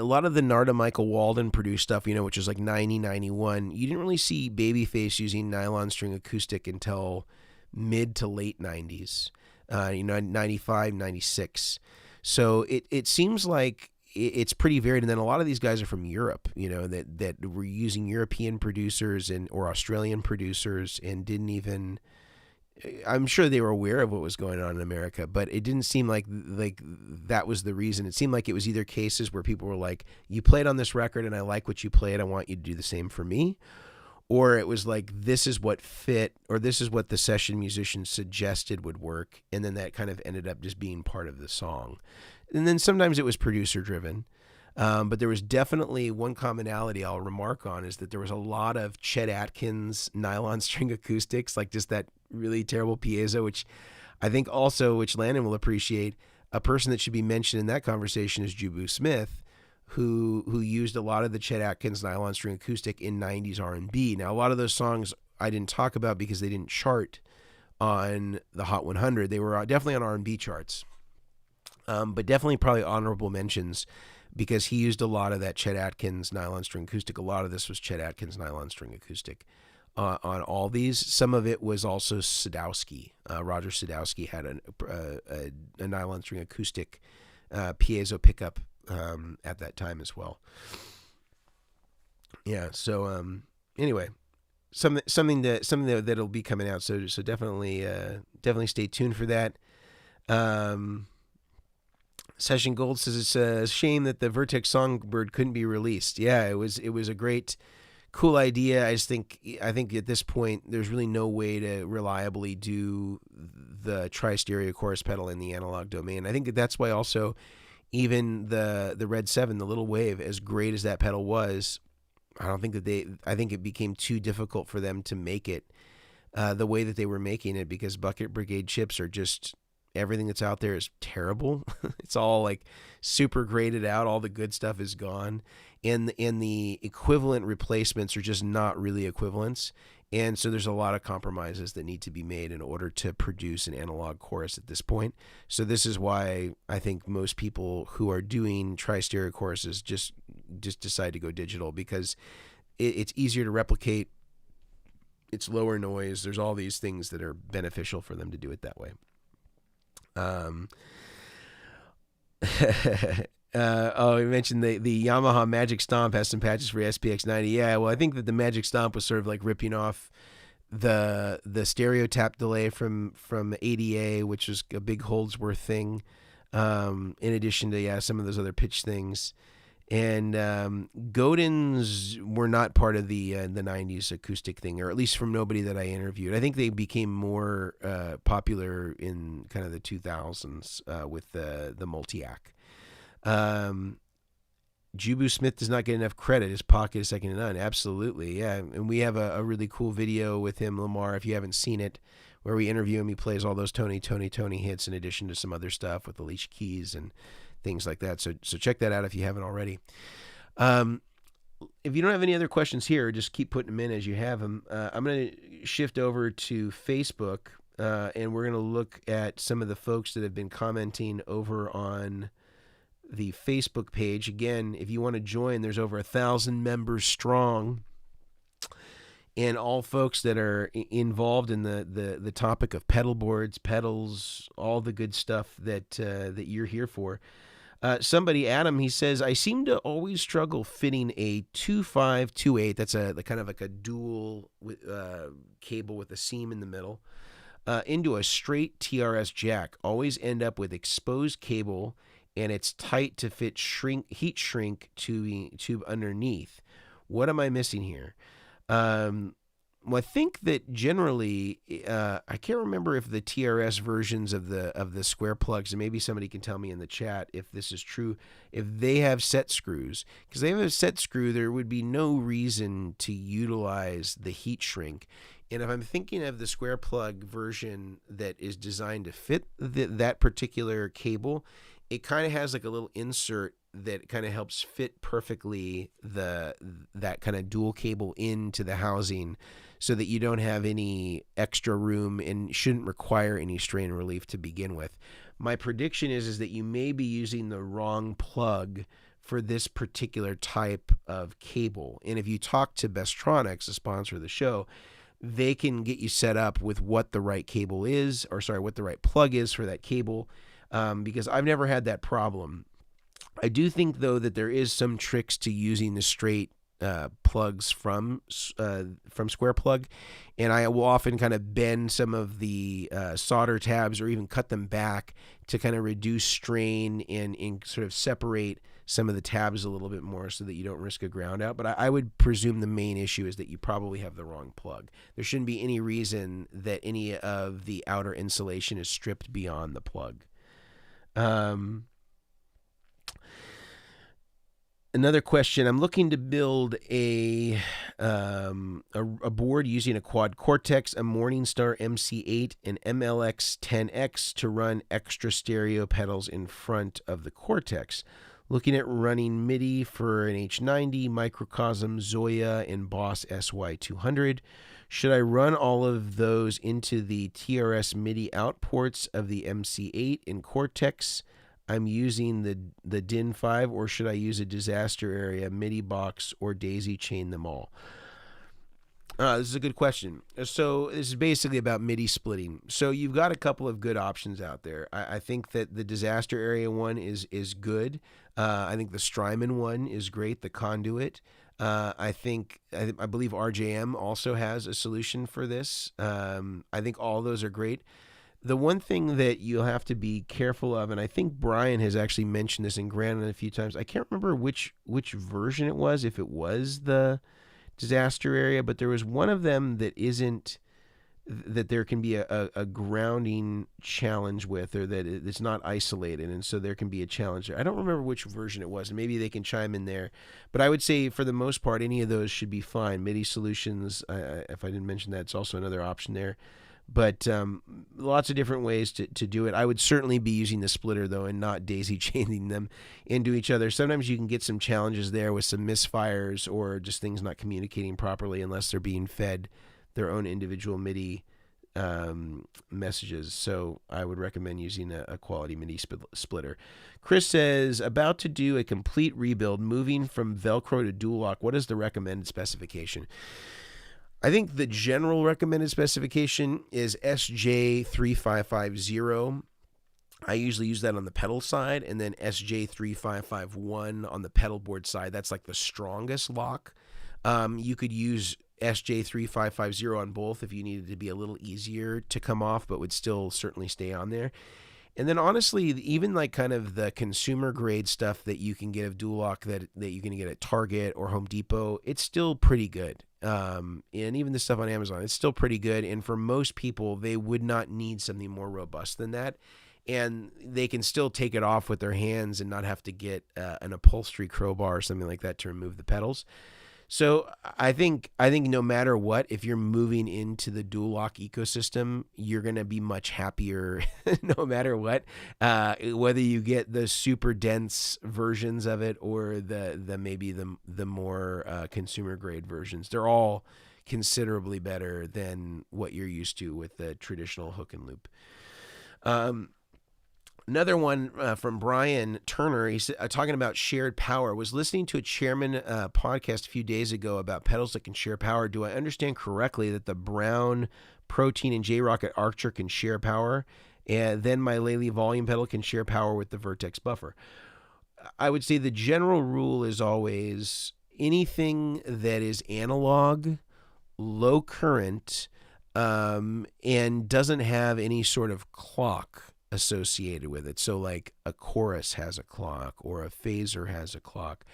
lot of the Narda Michael Walden produced stuff, which was like 90, 91. You didn't really see Babyface using nylon string acoustic until mid to late 90s, 95, 96. So it seems like it's pretty varied. And then a lot of these guys are from Europe, that were using European producers or Australian producers and didn't even... I'm sure they were aware of what was going on in America, but it didn't seem like that was the reason. It seemed like it was either cases where people were like, you played on this record and I like what you played, I want you to do the same for me. Or it was like, this is what fit, or this is what the session musician suggested would work. And then that kind of ended up just being part of the song. And then sometimes it was producer driven. But there was definitely one commonality I'll remark on is that there was a lot of Chet Atkins nylon string acoustics, like just that really terrible piezo, which I think also, which Landon will appreciate, a person that should be mentioned in that conversation is Jubu Smith, who used a lot of the Chet Atkins nylon string acoustic in 90s R&B. Now, a lot of those songs I didn't talk about because they didn't chart on the Hot 100. They were definitely on R&B charts, but definitely probably honorable mentions because he used a lot of that Chet Atkins nylon string acoustic. A lot of this was Chet Atkins nylon string acoustic on all these. Some of it was also Sadowski. Roger Sadowski had a nylon string acoustic piezo pickup at that time as well. Yeah. So anyway, something that'll be coming out. So definitely stay tuned for that. Session Gold says it's a shame that the Vertex Songbird couldn't be released. Yeah, it was a great, cool idea. I think at this point there's really no way to reliably do the tri-stereo chorus pedal in the analog domain. I think that's why also even the Red 7, the Little Wave, as great as that pedal was, I think it became too difficult for them to make it the way that they were making it, because Bucket Brigade chips are just, everything that's out there is terrible. It's all like super graded out. All the good stuff is gone. And the equivalent replacements are just not really equivalents. And so there's a lot of compromises that need to be made in order to produce an analog chorus at this point. So this is why I think most people who are doing tri-stereo choruses just decide to go digital, because it's easier to replicate. It's lower noise. There's all these things that are beneficial for them to do it that way. You mentioned the Yamaha Magic Stomp has some patches for SPX 90. Yeah, well, I think that the Magic Stomp was sort of like ripping off the stereo tap delay from ADA, which was a big Holdsworth thing, in addition to some of those other pitch things. And Godins were not part of the 90s acoustic thing, or at least from nobody that I interviewed. I think they became more popular in kind of the 2000s with the multi-act. Jubu Smith does not get enough credit. His pocket is second to none. Absolutely, yeah. And we have a really cool video with him, Lamar, if you haven't seen it, where we interview him. He plays all those Tony hits in addition to some other stuff with Alicia Keys and things like that. So check that out if you haven't already. If you don't have any other questions here, just keep putting them in as you have them. I'm going to shift over to Facebook, and we're going to look at some of the folks that have been commenting over on the Facebook page. Again, if you want to join, there's over 1,000 members strong, and all folks that are involved in the topic of pedalboards, pedals, all the good stuff that you're here for. Somebody, Adam, he says, I seem to always struggle fitting a 2528, that's a kind of like a dual cable with a seam in the middle, into a straight TRS jack. Always end up with exposed cable, and it's tight to fit heat shrink tube underneath. What am I missing here? I think that generally, I can't remember if the TRS versions of the square plugs, and maybe somebody can tell me in the chat if this is true, if they have set screws. Because they have a set screw, there would be no reason to utilize the heat shrink. And if I'm thinking of the square plug version that is designed to fit that particular cable, it kind of has like a little insert that kind of helps fit perfectly that kind of dual cable into the housing, so that you don't have any extra room and shouldn't require any strain relief to begin with. My prediction is that you may be using the wrong plug for this particular type of cable. And if you talk to Bestronics, the sponsor of the show, they can get you set up with what the right cable is, what the right plug is for that cable, because I've never had that problem. I do think, though, that there is some tricks to using the straight plugs from Square Plug, and I will often kind of bend some of the solder tabs or even cut them back to kind of reduce strain and sort of separate some of the tabs a little bit more so that you don't risk a ground out. But I would presume the main issue is that you probably have the wrong plug. There shouldn't be any reason that any of the outer insulation is stripped beyond the plug. Another question. I'm looking to build a board using a quad Cortex, a Morningstar MC8, and MLX 10X to run extra stereo pedals in front of the Cortex. Looking at running MIDI for an H90, Microcosm, Zoya, and Boss SY200. Should I run all of those into the TRS MIDI outports of the MC8 and Cortex I'm using the DIN 5, or should I use a disaster area, MIDI box, or daisy chain them all? This is a good question. So this is basically about MIDI splitting. So you've got a couple of good options out there. I think that the disaster area one is good. I think the Strymon one is great, the Conduit. I believe RJM also has a solution for this. I think all those are great. The one thing that you'll have to be careful of, and I think Brian has actually mentioned this in Granite a few times. I can't remember which version it was, if it was the disaster area, but there was one of them that there can be a grounding challenge with, or that it's not isolated, and so there can be a challenge there. I don't remember which version it was, and maybe they can chime in there. But I would say, for the most part, any of those should be fine. MIDI solutions, if I didn't mention that, it's also another option there. But lots of different ways to do it. I would certainly be using the splitter, though, and not daisy chaining them into each other. Sometimes you can get some challenges there with some misfires or just things not communicating properly unless they're being fed their own individual MIDI messages. So I would recommend using a quality MIDI splitter. Chris says, about to do a complete rebuild, moving from Velcro to dual lock. What is the recommended specification? I think the general recommended specification is SJ3550. I usually use that on the pedal side, and then SJ3551 on the pedalboard side. That's like the strongest lock. You could use SJ3550 on both if you needed to be a little easier to come off, but would still certainly stay on there. And then honestly, even like kind of the consumer grade stuff that you can get of dual lock that you can get at Target or Home Depot, it's still pretty good. And even the stuff on Amazon, it's still pretty good. And for most people, they would not need something more robust than that. And they can still take it off with their hands and not have to get an upholstery crowbar or something like that to remove the pedals. So I think no matter what, if you're moving into the dual lock ecosystem, you're going to be much happier no matter what, whether you get the super dense versions of it or the more consumer grade versions. They're all considerably better than what you're used to with the traditional hook and loop. Another one from Brian Turner. He's talking about shared power. Was listening to a Chairmen podcast a few days ago about pedals that can share power. Do I understand correctly that the Brown, Protein, and J-Rocket Archer can share power, and then my Lely volume pedal can share power with the Vertex buffer? I would say the general rule is always anything that is analog, low current, and doesn't have any sort of clock associated with it. So like a chorus has a clock or a phaser has a clock.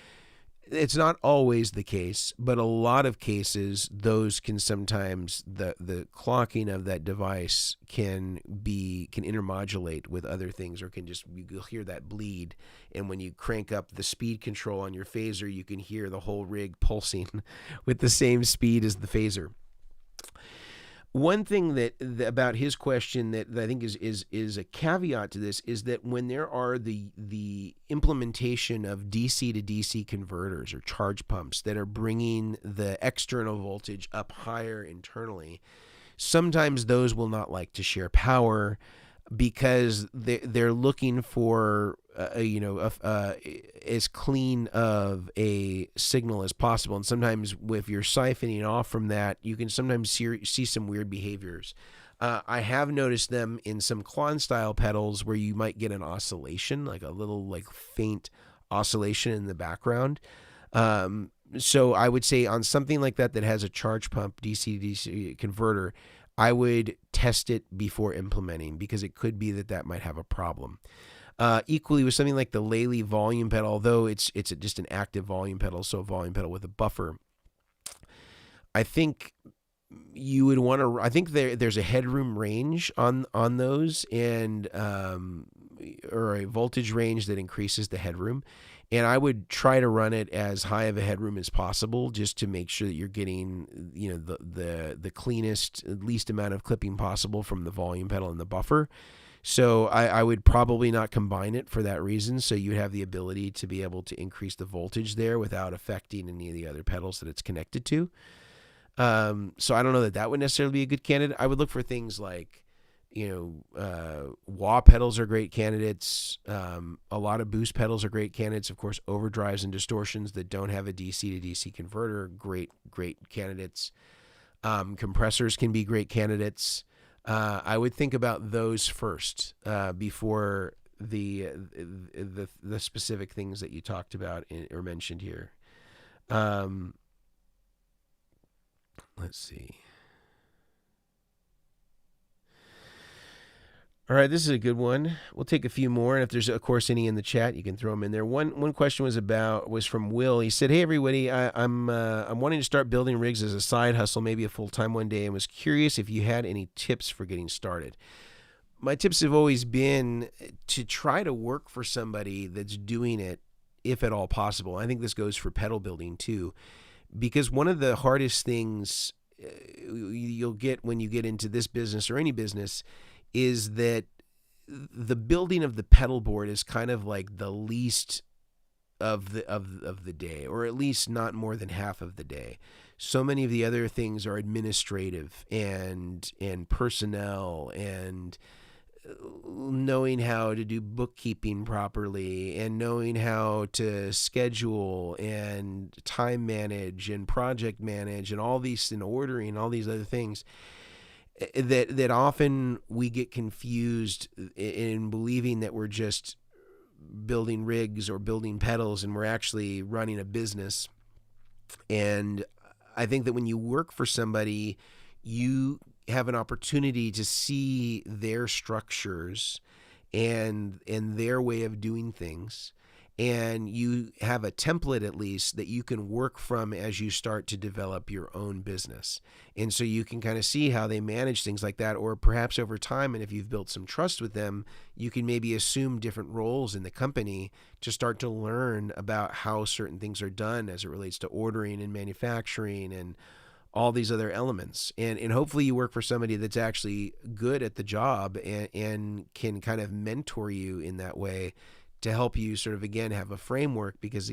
it's not always the case, but a lot of cases, those can sometimes, the clocking of that device can intermodulate with other things, or you'll hear that bleed. And when you crank up the speed control on your phaser, you can hear the whole rig pulsing with the same speed as the phaser. One thing that about his question that I think is a caveat to this is that when there are the implementation of DC to DC converters or charge pumps that are bringing the external voltage up higher internally, sometimes those will not like to share power because they're looking for as clean of a signal as possible. And sometimes if you're siphoning off from that, you can sometimes see some weird behaviors. I have noticed them in some Klon style pedals where you might get an oscillation, like a little faint oscillation in the background. So I would say on something like that has a charge pump DC to DC converter, I would test it before implementing, because it could be that might have a problem. Equally with something like the Lely volume pedal, although it's just an active volume pedal, so a volume pedal with a buffer, I think you would want to. I think there's a headroom range on those, and or a voltage range that increases the headroom. And I would try to run it as high of a headroom as possible, just to make sure that you're getting, the cleanest, least amount of clipping possible from the volume pedal and the buffer. So I would probably not combine it for that reason. So you have the ability to be able to increase the voltage there without affecting any of the other pedals that it's connected to. So I don't know that would necessarily be a good candidate. I would look for things like, wah pedals are great candidates. A lot of boost pedals are great candidates. Of course, overdrives and distortions that don't have a DC to DC converter, great candidates. Compressors can be great candidates. I would think about those first before the specific things that you talked about or mentioned here. Let's see. All right, this is a good one. We'll take a few more, and if there's, of course, any in the chat, you can throw them in there. One question was from Will. He said, "Hey everybody, I'm wanting to start building rigs as a side hustle, maybe a full time one day, and was curious if you had any tips for getting started." My tips have always been to try to work for somebody that's doing it, if at all possible. I think this goes for pedal building too, because one of the hardest things you'll get when you get into this business or any business is that the building of the pedal board is kind of like the least of the day, or at least not more than half of the day. So many of the other things are administrative and personnel and knowing how to do bookkeeping properly and knowing how to schedule and time manage and project manage and all these, and ordering, all these other things. That often we get confused in believing that we're just building rigs or building pedals, and we're actually running a business. And I think that when you work for somebody, you have an opportunity to see their structures and their way of doing things. And you have a template, at least, that you can work from as you start to develop your own business. And so you can kind of see how they manage things like that, or perhaps over time, and if you've built some trust with them, you can maybe assume different roles in the company to start to learn about how certain things are done as it relates to ordering and manufacturing and all these other elements. And hopefully you work for somebody that's actually good at the job and can kind of mentor you in that way, to help you sort of, again, have a framework, because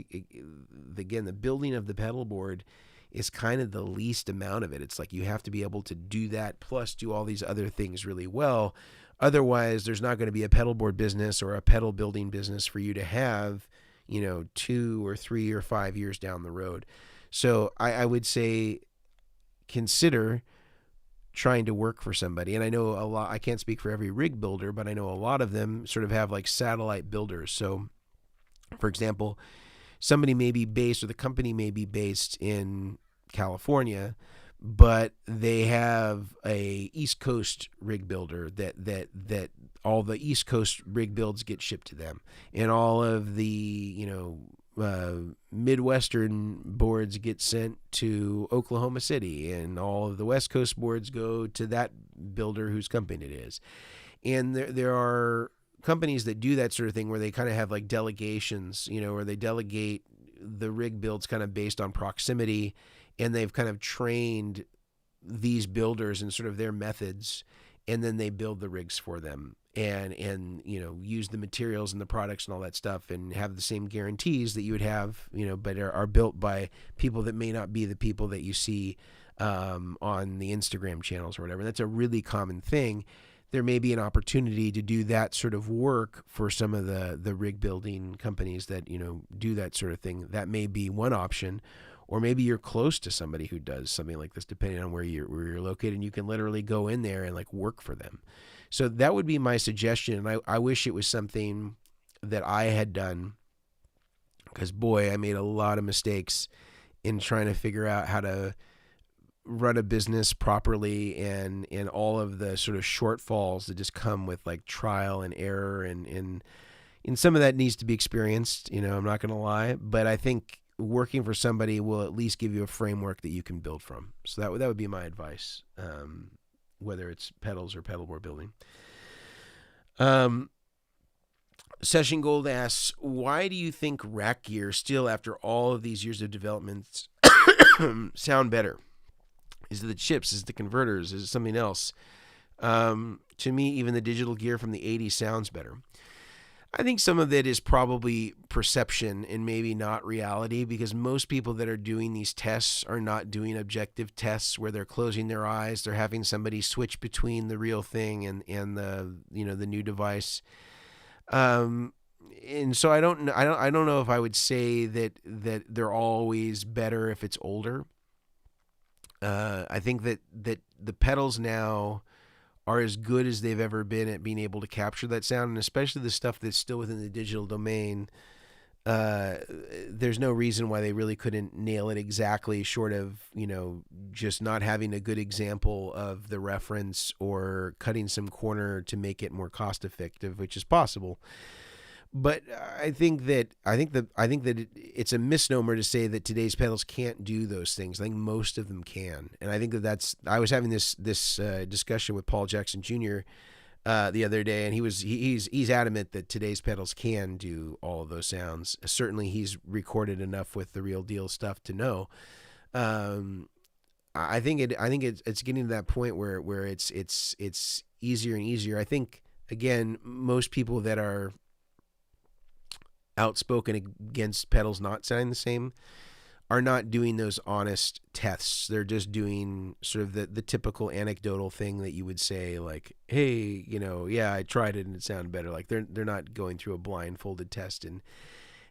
again, the building of the pedal board is kind of the least amount of it. It's like you have to be able to do that plus do all these other things really well. Otherwise, there's not going to be a pedal board business or a pedal building business for you to have, 2 or 3 or 5 years down the road. So I would say consider trying to work for somebody. And I know a lot, I can't speak for every rig builder, but I know a lot of them sort of have like satellite builders. So for example, somebody may be based, or the company may be based in California, but they have a East Coast rig builder that all the East Coast rig builds get shipped to them, and all of the, Midwestern boards get sent to Oklahoma City, and all of the West Coast boards go to that builder whose company it is. And there are companies that do that sort of thing where they kind of have like delegations, where they delegate the rig builds kind of based on proximity, and they've kind of trained these builders in sort of their methods, and then they build the rigs for them and use the materials and the products and all that stuff and have the same guarantees that you would have, but are built by people that may not be the people that you see on the Instagram channels or whatever. That's a really common thing. There may be an opportunity to do that sort of work for some of the rig building companies that, do that sort of thing. That may be one option. Or maybe you're close to somebody who does something like this, depending on where you're located, and you can literally go in there and like work for them. So that would be my suggestion. And I wish it was something that I had done, because boy, I made a lot of mistakes in trying to figure out how to run a business properly, and all of the sort of shortfalls that just come with like trial and error, and some of that needs to be experienced. I'm not going to lie, but I think working for somebody will at least give you a framework that you can build from. So that would be my advice, whether it's pedals or pedalboard building. Session Gold asks, why do you think rack gear still, after all of these years of development, sound better? Is it the chips? Is it the converters? Is it something else? To me, even the digital gear from the 80s sounds better. I think some of it is probably perception and maybe not reality, because most people that are doing these tests are not doing objective tests where they're closing their eyes. They're having somebody switch between the real thing and the the new device. And so I don't know if I would say that they're always better if it's older. I think that the pedals now are as good as they've ever been at being able to capture that sound, and especially the stuff that's still within the digital domain. There's no reason why they really couldn't nail it exactly, short of just not having a good example of the reference or cutting some corner to make it more cost effective, which is possible. But I think that it's a misnomer to say that today's pedals can't do those things. I think most of them can, and I think I was having this discussion with Paul Jackson Jr. The other day, and he's adamant that today's pedals can do all of those sounds. Certainly, he's recorded enough with the real deal stuff to know. I think it's getting to that point where it's easier and easier. I think, again, most people that are outspoken against pedals not sounding the same are not doing those honest tests. They're just doing sort of the typical anecdotal thing that you would say, like, hey, yeah, I tried it and it sounded better. Like they're not going through a blindfolded test and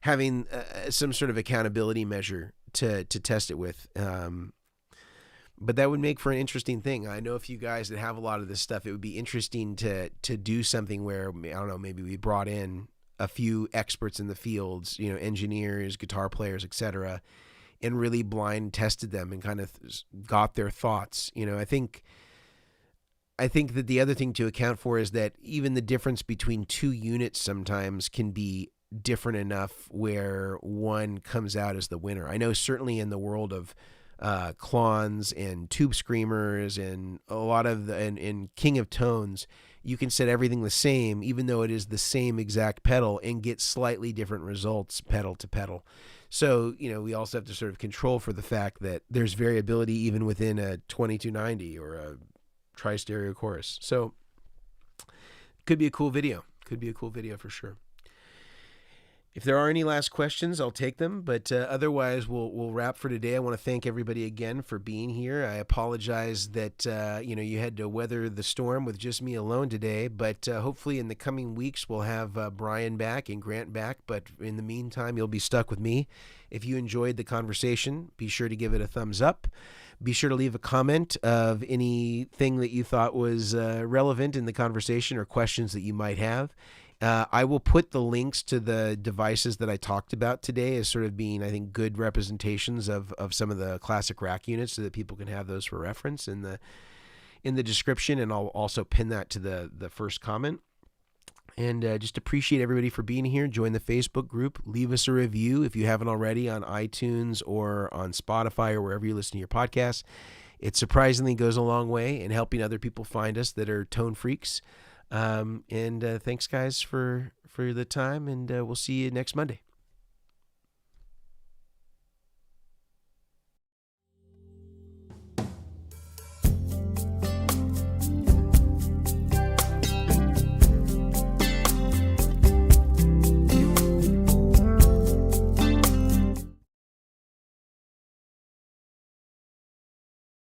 having some sort of accountability measure to test it with. But that would make for an interesting thing. I know a few guys that have a lot of this stuff. It would be interesting to do something where, I don't know, maybe we brought in a few experts in the fields, engineers, guitar players, etc., and really blind tested them and kind of got their thoughts. I think that the other thing to account for is that even the difference between two units sometimes can be different enough where one comes out as the winner. I know certainly in the world of clones and tube screamers and a lot of and King of Tones, you can set everything the same, even though it is the same exact pedal, and get slightly different results pedal to pedal. So, we also have to sort of control for the fact that there's variability even within a 2290 or a tri-stereo chorus. So, could be a cool video. Could be a cool video for sure. If there are any last questions, I'll take them. But otherwise, we'll wrap for today. I want to thank everybody again for being here. I apologize that you had to weather the storm with just me alone today. But hopefully, in the coming weeks, we'll have Brian back and Grant back. But in the meantime, you'll be stuck with me. If you enjoyed the conversation, be sure to give it a thumbs up. Be sure to leave a comment of anything that you thought was relevant in the conversation or questions that you might have. I will put the links to the devices that I talked about today as sort of being, I think, good representations of some of the classic rack units so that people can have those for reference in the description, and I'll also pin that to the first comment. And just appreciate everybody for being here. Join the Facebook group. Leave us a review if you haven't already on iTunes or on Spotify or wherever you listen to your podcasts. It surprisingly goes a long way in helping other people find us that are tone freaks. And thanks, guys, for the time, and we'll see you next Monday.